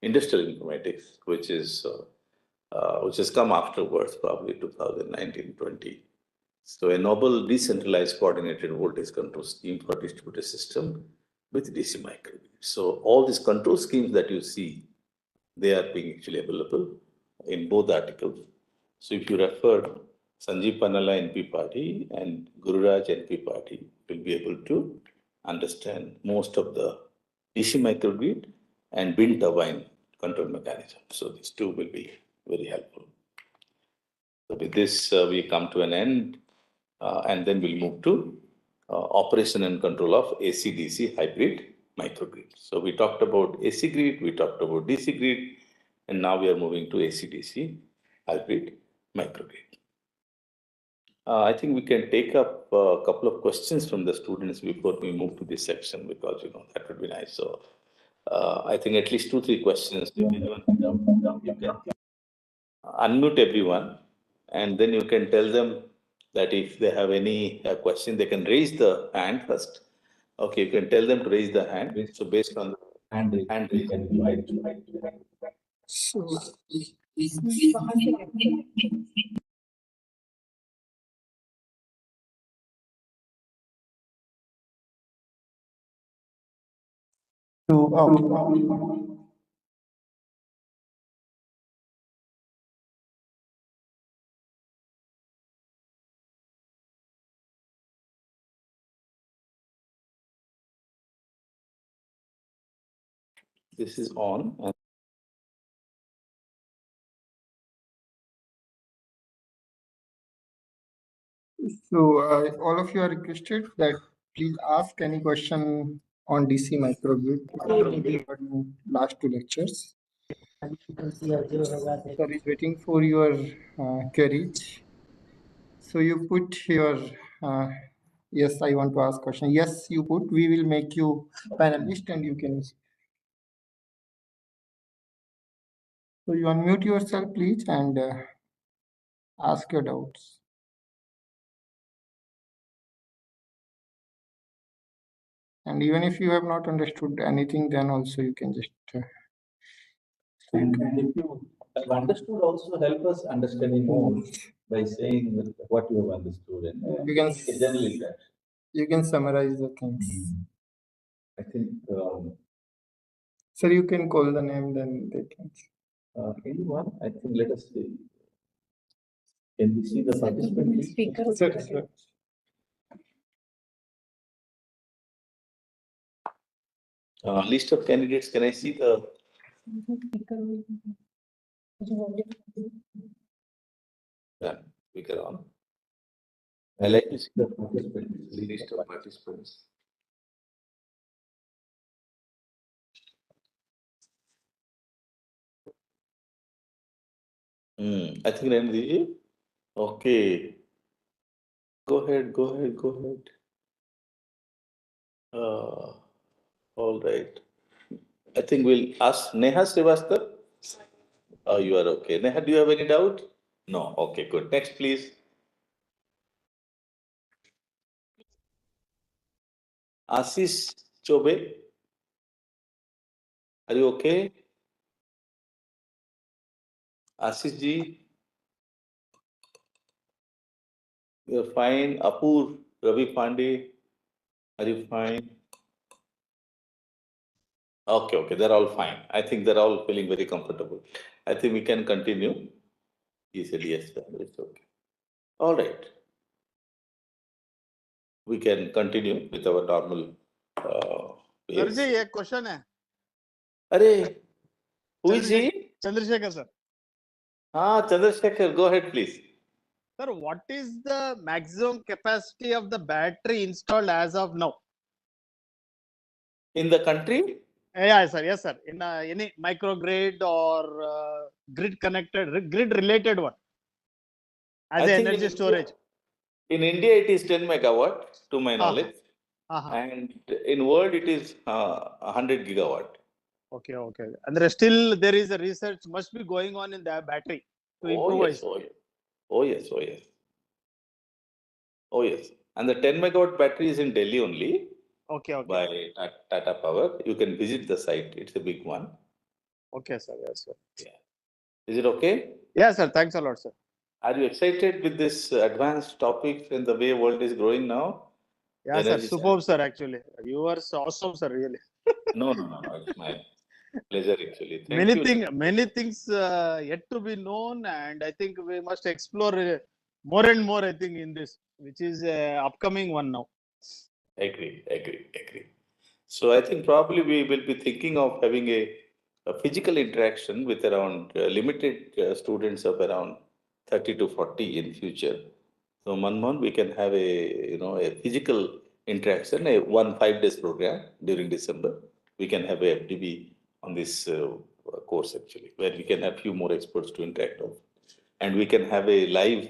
industrial informatics, which has come afterwards, probably 2019-20. So a novel decentralized coordinated voltage control scheme for distributed system with DC microgrid. So all these control schemes that you see, they are being actually available in both articles. So if you refer Sanjeev Panala NP Party and Gururaj NP Party, will be able to understand most of the DC microgrid and wind turbine control mechanism. So these two will be very helpful. So with this, we come to an end, and then we'll move to operation and control of AC-DC hybrid microgrid. So we talked about AC grid, we talked about DC grid, and now we are moving to AC-DC hybrid microgrid. I think we can take up a couple of questions from the students before we move to this section, because that would be nice. So I think at least 2-3 questions. If anyone you can unmute everyone, and then you can tell them that if they have any question, they can raise the hand first. Okay, you can tell them to raise the hand. So based on the hand raise. So, okay. This is on. So, all of you are requested that please ask any question on DC microgrid. Maybe last 2 lectures. Sir is waiting for your queries. So you put your yes, I want to ask question. Yes, you put. We will make you panelist, and you can. So you unmute yourself, please, and ask your doubts. And even if you have not understood anything, then also you can just. And if you have understood, also help us understanding more by saying what you have understood. And You can general interaction. You can summarize the things. I think Sir, you can call the name, then they can. anyone, I think let us see. Can we see the participant? Speaker. Sir. List of candidates, can I see the? Yeah, speaker on. I like to see the participants, list of participants. I think Randy. Okay. Go ahead. All right. I think we'll ask Neha Srivastava. Oh, you are okay. Neha, do you have any doubt? No. Okay, good. Next, please. Ashish Chobe. Are you okay? Ashish ji. You're fine. Apur Ravi Pandey. Are you fine? Okay. They're all fine. I think they're all feeling very comfortable. I think we can continue. He said yes, sir. It's okay. All right. We can continue with our normal sir pace. जी एक question है Arey, who is he? Chandrashekhar sir Chandrasekhar, go ahead, please. Sir what is the maximum capacity of the battery installed as of now In the country? yeah sir yes sir in any microgrid or grid connected grid related one as I a think energy in storage In India, it is 10 megawatt, to my knowledge. And in world, it is 100 gigawatt. okay and there still there is a research must be going on in the battery to improvise. Oh, yes. And the 10 megawatt battery is in Delhi only. Okay. By Tata Power. You can visit the site. It's a big one. Okay, sir. Yes, sir. Yeah. Is it okay? Yes, sir. Thanks a lot, sir. Are you excited with this advanced topic and the way world is growing now? Yeah, sir. Superb, sir. Actually, you are awesome, sir. Really. No. It's my pleasure, actually. Thank you. Many things yet to be known, and I think we must explore more and more. I think in this, which is upcoming one now. Agree. So I think probably we will be thinking of having a physical interaction with around limited students of around 30 to 40 in future. So Manmohan, we can have a physical interaction, a 5 days program during December. We can have a FDB on this course actually, where we can have few more experts to interact with. and we can have a live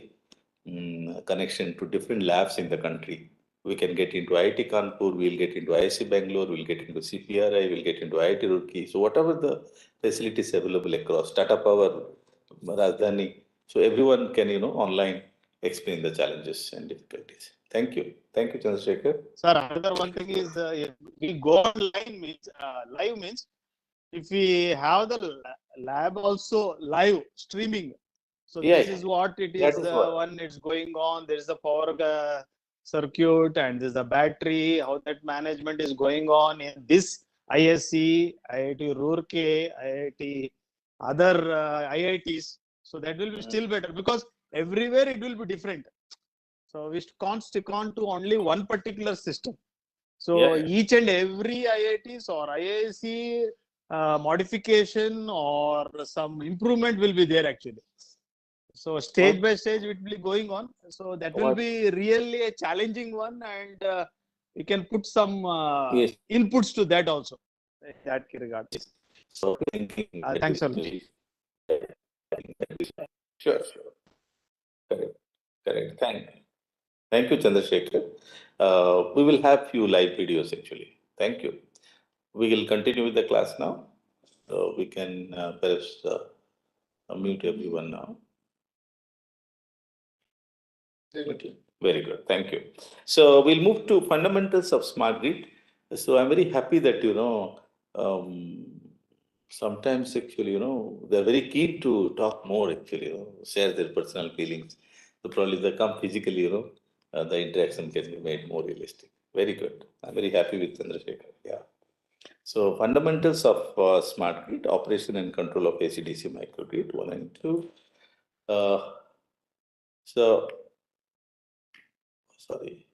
connection to different labs in the country. We can get into IIT Kanpur, we'll get into IIC Bangalore, we'll get into CPRI, we'll get into IIT Roorkee. So whatever the facilities available across Tata Power, Rajdhani, so everyone can, online explain the challenges and difficulties. Thank you. Thank you, Chandrasekhar. Sir, another one thing is if we go online means live means if we have the lab also live streaming. So Yeah, this is what it that is. is what. One it's going on. There is the power circuit and there's the battery. How that management is going on in this ISC, IIT Roorkee, IIT other IITs. So that will be still better because everywhere it will be different. So we can't stick on to only one particular system. So Yeah. each and every IITs or IIC modification or some improvement will be there actually. So stage by stage it will be going on. So that will be really a challenging one, and we can put some Yes. inputs to that also. In that regard. So thinking. Thanks a lot. Sure. Correct. Thank you, Chandrasekhar. We will have few live videos actually. Thank you. We will continue with the class now. So we can perhaps unmute everyone now. Okay. Very good. Thank you. So we'll move to fundamentals of smart grid. So I'm very happy that, sometimes actually, they're very keen to talk more actually, share their personal feelings. So probably they come physically, the interaction can be made more realistic. Very good. I'm very happy with Chandrasekhar. Yeah. So fundamentals of smart grid, operation and control of AC/DC microgrid, 1 and 2. So, sorry.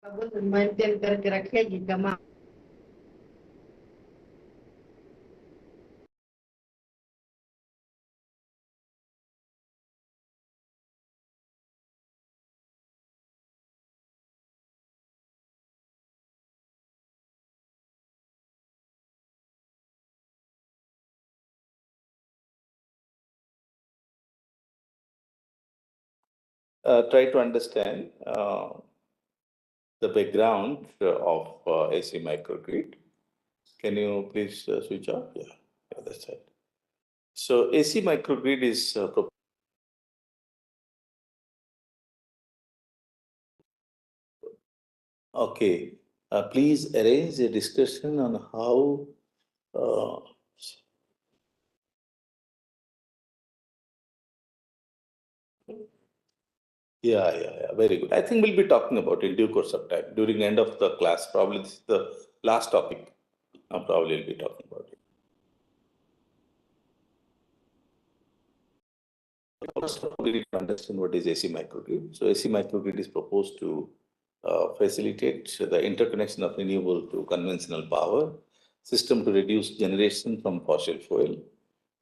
Maintain करके रखेगी कमा Try to understand the background of AC microgrid. Can you please switch off? Yeah, that's it. So AC microgrid is okay. Please arrange a discussion on how yeah. Very good. I think we'll be talking about it in due course of time during end of the class. Probably this is the last topic. Probably we'll be talking about it. First of all, we need to understand what is AC microgrid. So AC microgrid is proposed to facilitate the interconnection of renewable to conventional power system to reduce generation from fossil fuel.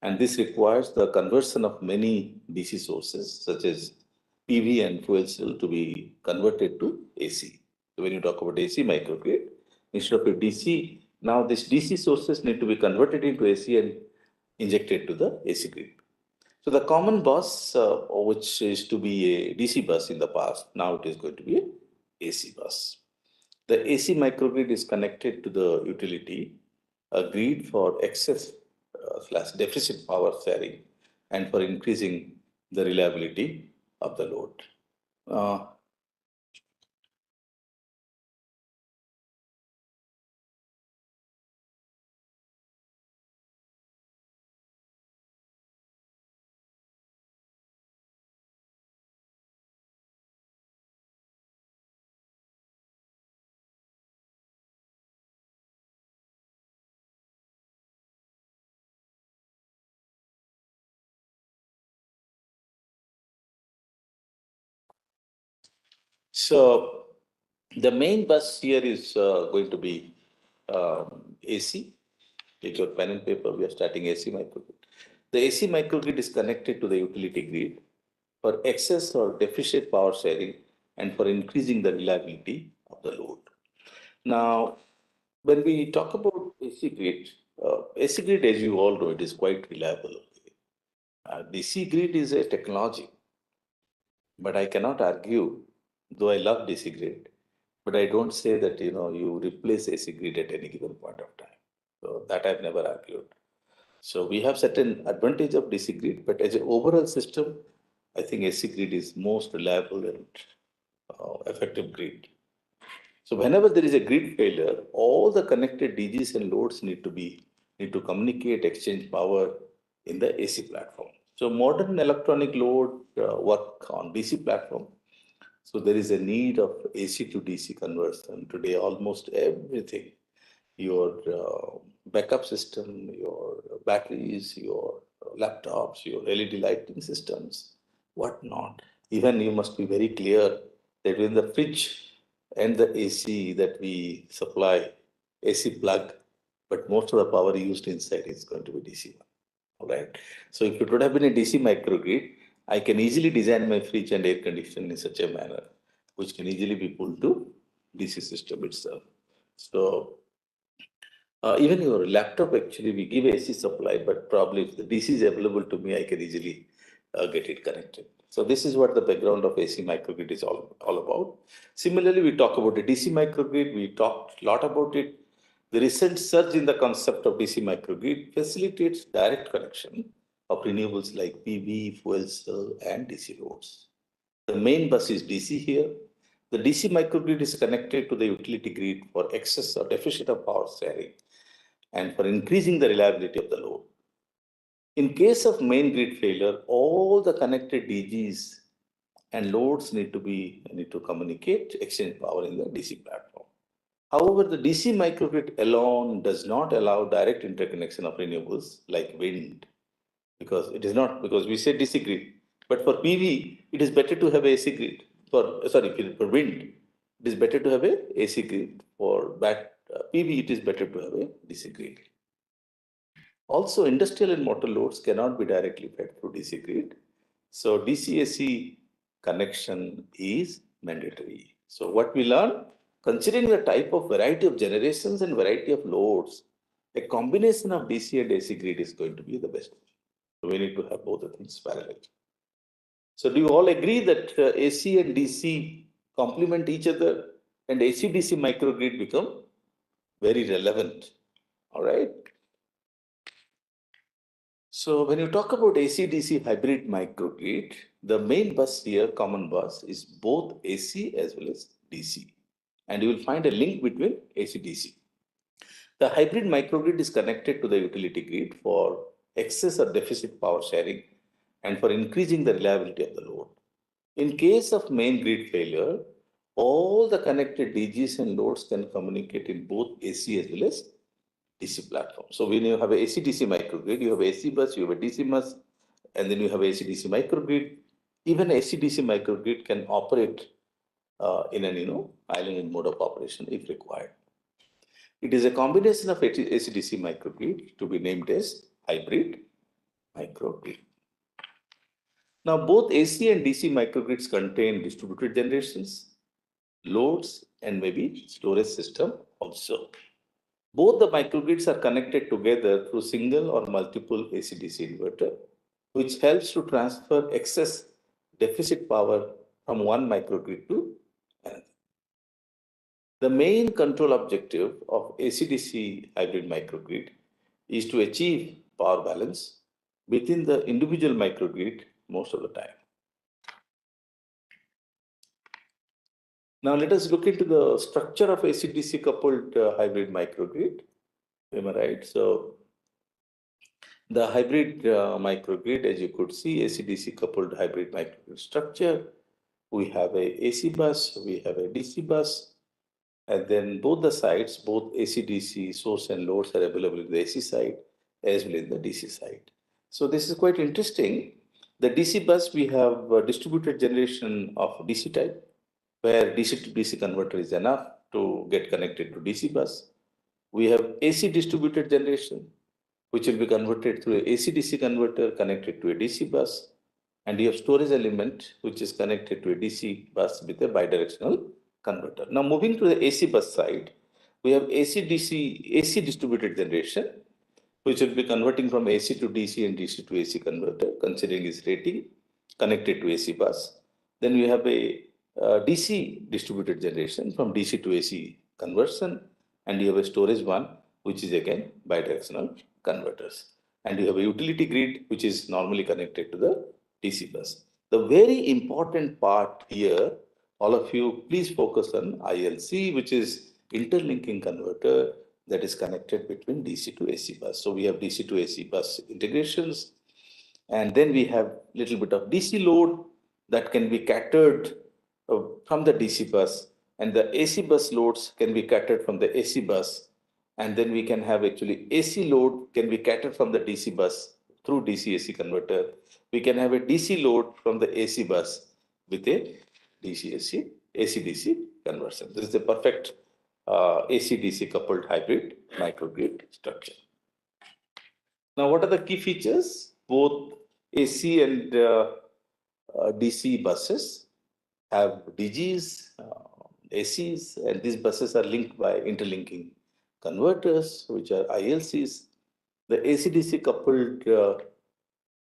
And this requires the conversion of many DC sources such as PV and fuel cell to be converted to AC. So when you talk about AC microgrid, instead of a DC, now these DC sources need to be converted into AC and injected to the AC grid. So the common bus, which is to be a DC bus in the past, now it is going to be a AC bus. The AC microgrid is connected to the utility, a grid for excess / deficit power sharing and for increasing the reliability of the load. So the main bus here is going to be AC. Take your pen and paper. We are starting AC microgrid. The AC microgrid is connected to the utility grid for excess or deficit power sharing and for increasing the reliability of the load. Now, when we talk about AC grid, AC grid, as you all know, it is quite reliable. DC grid is a technology, but I cannot argue, though I love DC grid, but I don't say that, you replace AC grid at any given point of time. So that I've never argued. So we have certain advantage of DC grid, but as an overall system, I think AC grid is most reliable and effective grid. So whenever there is a grid failure, all the connected DGs and loads need to communicate, exchange power in the AC platform. So modern electronic load work on DC platform. So there is a need of AC to DC conversion. Today, almost everything, your backup system, your batteries, your laptops, your LED lighting systems, whatnot. Even you must be very clear that when the fridge and the AC that we supply, AC plug, but most of the power used inside is going to be DC one. All right. So if it would have been a DC microgrid, I can easily design my fridge and air conditioner in such a manner, which can easily be pulled to DC system itself. So even your laptop, actually, we give AC supply, but probably if the DC is available to me, I can easily get it connected. So this is what the background of AC microgrid is all about. Similarly, we talk about the DC microgrid. We talked a lot about it. The recent surge in the concept of DC microgrid facilitates direct connection of renewables like PV, fuel cell, and DC loads. The main bus is DC here. The DC microgrid is connected to the utility grid for excess or deficit of power sharing and for increasing the reliability of the load. In case of main grid failure, all the connected DGs and loads need to communicate, exchange power in the DC platform. However, the DC microgrid alone does not allow direct interconnection of renewables like wind, because we say DC grid, but for PV, it is better to have AC grid. For wind, it is better to have a AC grid. For PV, it is better to have a DC grid. Also, industrial and motor loads cannot be directly fed through DC grid. So DC-AC connection is mandatory. So what we learn, considering the type of variety of generations and variety of loads, a combination of DC and AC grid is going to be the best. So we need to have both the things parallel. So do you all agree that AC and DC complement each other and AC-DC microgrid become very relevant? All right. So when you talk about AC-DC hybrid microgrid, the main bus here, common bus, is both AC as well as DC. And you will find a link between AC-DC. The hybrid microgrid is connected to the utility grid for excess or deficit power sharing and for increasing the reliability of the load. In case of main grid failure, all the connected DGs and loads can communicate in both AC as well as DC platform. So when you have a AC-DC microgrid, you have AC bus, you have a DC bus, and then you have AC-DC microgrid. Even AC-DC microgrid can operate in an island mode of operation if required. It is a combination of AC-DC microgrid to be named as hybrid microgrid. Now, both AC and DC microgrids contain distributed generations, loads, and maybe storage system also. Both the microgrids are connected together through single or multiple AC-DC inverter, which helps to transfer excess deficit power from one microgrid to another. The main control objective of AC-DC hybrid microgrid is to achieve power balance within the individual microgrid most of the time. Now let us look into the structure of AC-DC coupled hybrid microgrid. Am I right? So the hybrid microgrid, as you could see, AC-DC coupled hybrid microgrid structure. We have a AC bus, we have a DC bus, and then both the sides, both AC-DC source and loads are available in the AC side as well in the DC side. So this is quite interesting. The DC bus, we have a distributed generation of DC type, where DC to DC converter is enough to get connected to DC bus. We have AC distributed generation, which will be converted through a AC-DC converter connected to a DC bus. and you have storage element which is connected to a DC bus with a bidirectional converter. Now moving to the AC bus side, we have AC distributed generation, which will be converting from AC to DC and DC to AC converter, considering its rating connected to AC bus. Then we have a DC distributed generation from DC to AC conversion, and you have a storage one, which is again bidirectional converters. And you have a utility grid, which is normally connected to the DC bus. The very important part here, all of you, please focus on ILC, which is interlinking converter that is connected between DC to AC bus. So we have DC to AC bus integrations, and then we have little bit of DC load that can be catered from the DC bus, and the AC bus loads can be catered from the AC bus, and then we can have actually AC load can be catered from the DC bus through DC AC converter. We can have a DC load from the AC bus with a DC AC DC conversion. This is the perfect AC-DC coupled hybrid microgrid structure. Now, what are the key features? Both AC and DC buses have DGs, ACs, and these buses are linked by interlinking converters, which are ILCs. The AC-DC coupled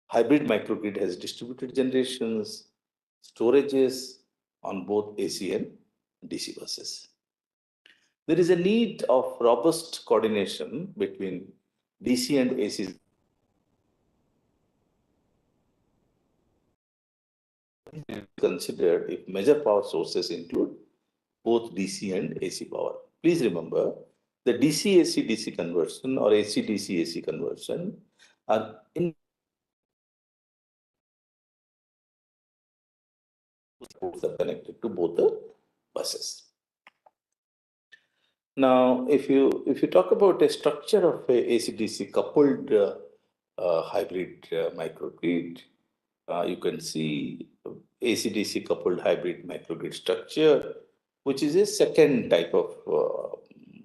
hybrid microgrid has distributed generations, storages on both AC and DC buses. There is a need of robust coordination between DC and AC. Considered if major power sources include both DC and AC power. Please remember the DC AC DC conversion or AC DC AC conversion are connected to both the buses. Now, if you talk about a structure of a AC-DC coupled hybrid microgrid, you can see AC-DC coupled hybrid microgrid structure, which is a second type of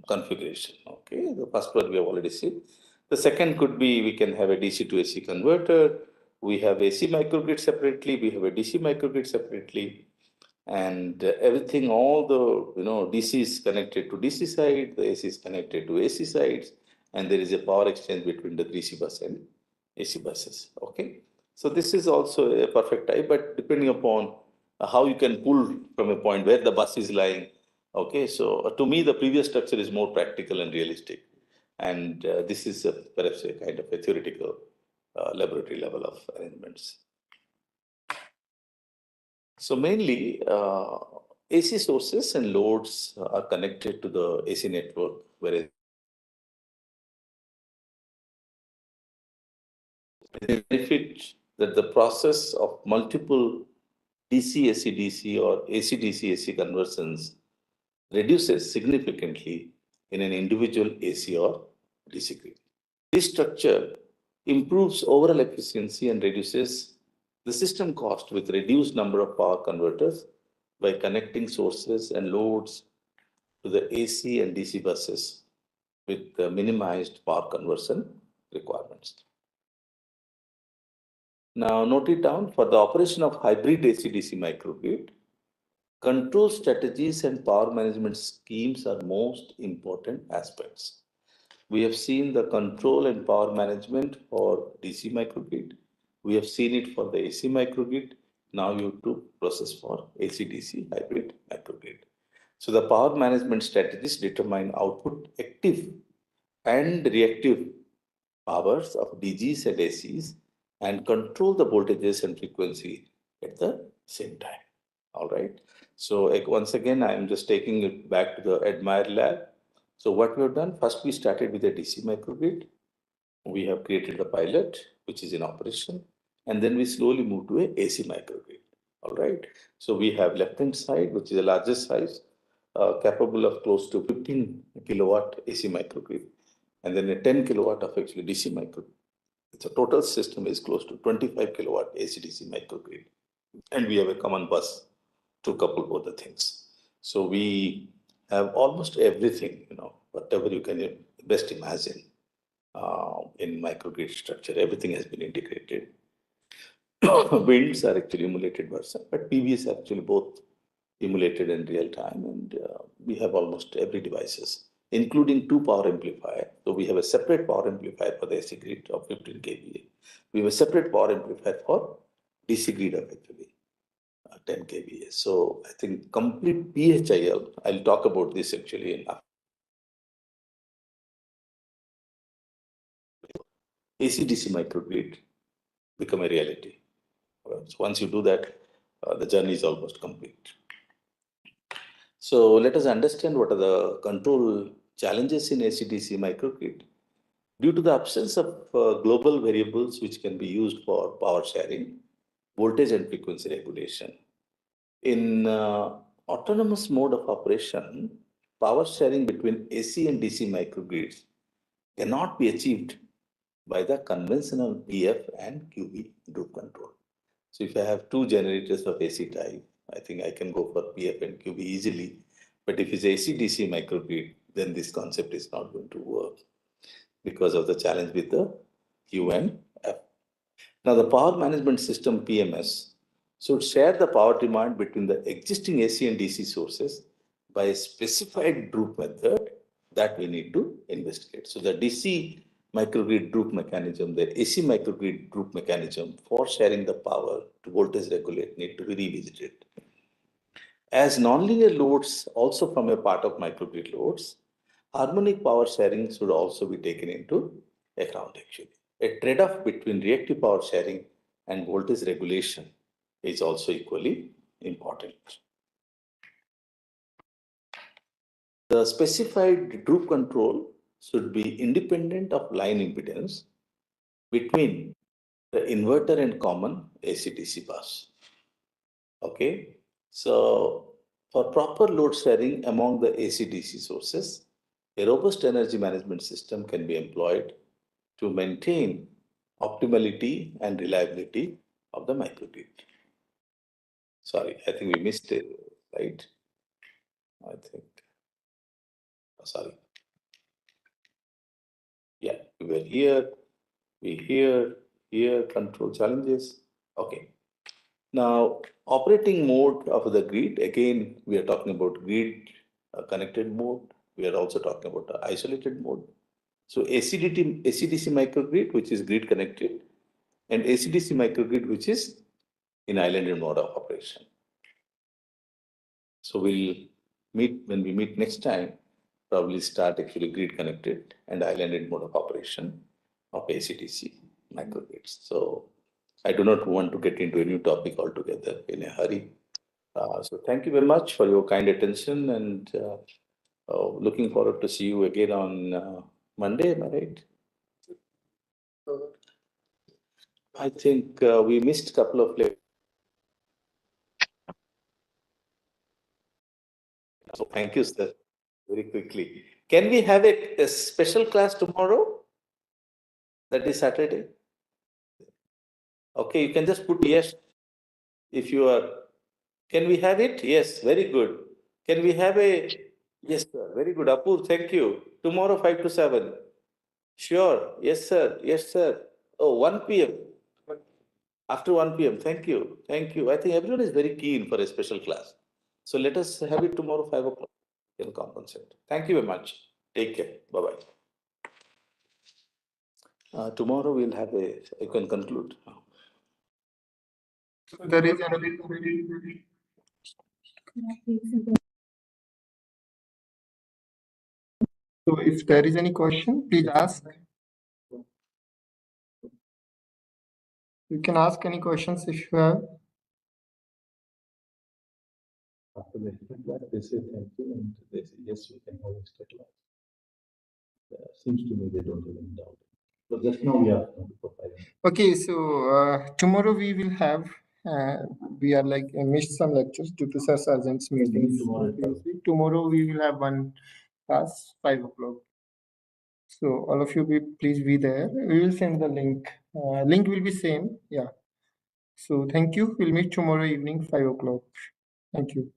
configuration. Okay, the first one we have already seen. The second could be we can have a DC to AC converter. We have AC microgrid separately. We have a DC microgrid separately. And everything, all the DC is connected to DC side, the AC is connected to AC sides, and there is a power exchange between the DC bus and AC buses. Okay, so this is also a perfect type, but depending upon how you can pull from a point where the bus is lying. Okay, so to me the previous structure is more practical and realistic, and this is perhaps a kind of a theoretical laboratory level of arrangements. So mainly AC sources and loads are connected to the AC network, whereas the benefit that the process of multiple DC AC DC or AC DC AC conversions reduces significantly in an individual AC or DC grid. This structure improves overall efficiency and reduces the system cost with reduced number of power converters by connecting sources and loads to the AC and DC buses with minimized power conversion requirements. Now note it down, for the operation of hybrid AC-DC microgrid, control strategies and power management schemes are most important aspects. We have seen the control and power management for DC microgrid. We have seen it for the AC microgrid. Now you have to process for AC-DC hybrid microgrid. So the power management strategies determine output active and reactive powers of DGs and ACs and control the voltages and frequency at the same time. All right. So once again, I am just taking it back to the Admire lab. So what we have done, first we started with a DC microgrid. We have created the pilot, which is in operation, and then we slowly move to a AC microgrid. All right. So we have left-hand side, which is the largest size, capable of close to 15 kilowatt AC microgrid, and then a 10 kilowatt of actually DC microgrid. The total system is close to 25 kilowatt AC-DC microgrid, and we have a common bus to couple both the things. So we have almost everything, whatever you can best imagine in microgrid structure. Everything has been integrated. winds are actually emulated version, but PV is actually both emulated in real time, and we have almost every devices, including 2 power amplifier. So we have a separate power amplifier for the AC grid of 15 kVA. We have a separate power amplifier for DC grid of actually 10 kVA. So I think complete PHIL, I'll talk about this actually in AC-DC microgrid become a reality. So once you do that, the journey is almost complete. So let us understand what are the control challenges in AC-DC microgrid. Due to the absence of global variables which can be used for power sharing, voltage and frequency regulation. In autonomous mode of operation, power sharing between AC and DC microgrids cannot be achieved by the conventional PF and QB group control. So if I have 2 generators of AC type, I think I can go for PF and QB easily. But if it's AC-DC microgrid, then this concept is not going to work because of the challenge with the Q and F. Now the power management system PMS should share the power demand between the existing AC and DC sources by a specified group method that we need to investigate. So the DC microgrid group mechanism, the AC microgrid group mechanism for sharing the power to voltage regulate need to be revisited. As nonlinear loads also form a part of microgrid loads, harmonic power sharing should also be taken into account actually. A trade-off between reactive power sharing and voltage regulation is also equally important. The specified group control should be independent of line impedance between the inverter and common AC-DC bus. Okay, so for proper load sharing among the AC-DC sources, a robust energy management system can be employed to maintain optimality and reliability of the microgrid. Sorry, I think we missed it, right? I think, sorry. Yeah, we were here, here, control challenges. Okay. Now, operating mode of the grid, again, we are talking about grid connected mode. We are also talking about isolated mode. So AC-DC microgrid, which is grid connected, and AC-DC microgrid, which is in islanded mode of operation. So we'll meet, when we meet next time, probably start actually grid connected and islanded mode of operation of AC-DC microgrids. So I do not want to get into a new topic altogether in a hurry. So thank you very much for your kind attention, and looking forward to see you again on Monday, am I right? I think we missed a couple of lectures. So thank you, sir, very quickly. Can we have a special class tomorrow? That is Saturday. Okay, you can just put yes if you are. Can we have it? Yes, very good. Can we have a, yes, sir, very good. Apur, thank you. Tomorrow 5 to 7. Sure, yes, sir, yes, sir. Oh, 1 p.m. After 1 p.m. Thank you, thank you. I think everyone is very keen for a special class. So let us have it tomorrow 5 o'clock. You can compensate. Thank you very much. Take care. Bye-bye. Tomorrow we'll have a, you can conclude. There is So if there is any question, please ask. You can ask any questions if you have. After the class, they say thank you, and they say yes, we can have extra class. Seems to me they don't even doubt. So just now we are. Okay, so tomorrow we will have, we are like missed some lectures due to Sir Sergeant's meetings. Tomorrow we will have one class, 5 o'clock. So all of you please be there. We will send the link. Link will be same. Yeah. So thank you. We'll meet tomorrow evening, 5 o'clock. Thank you.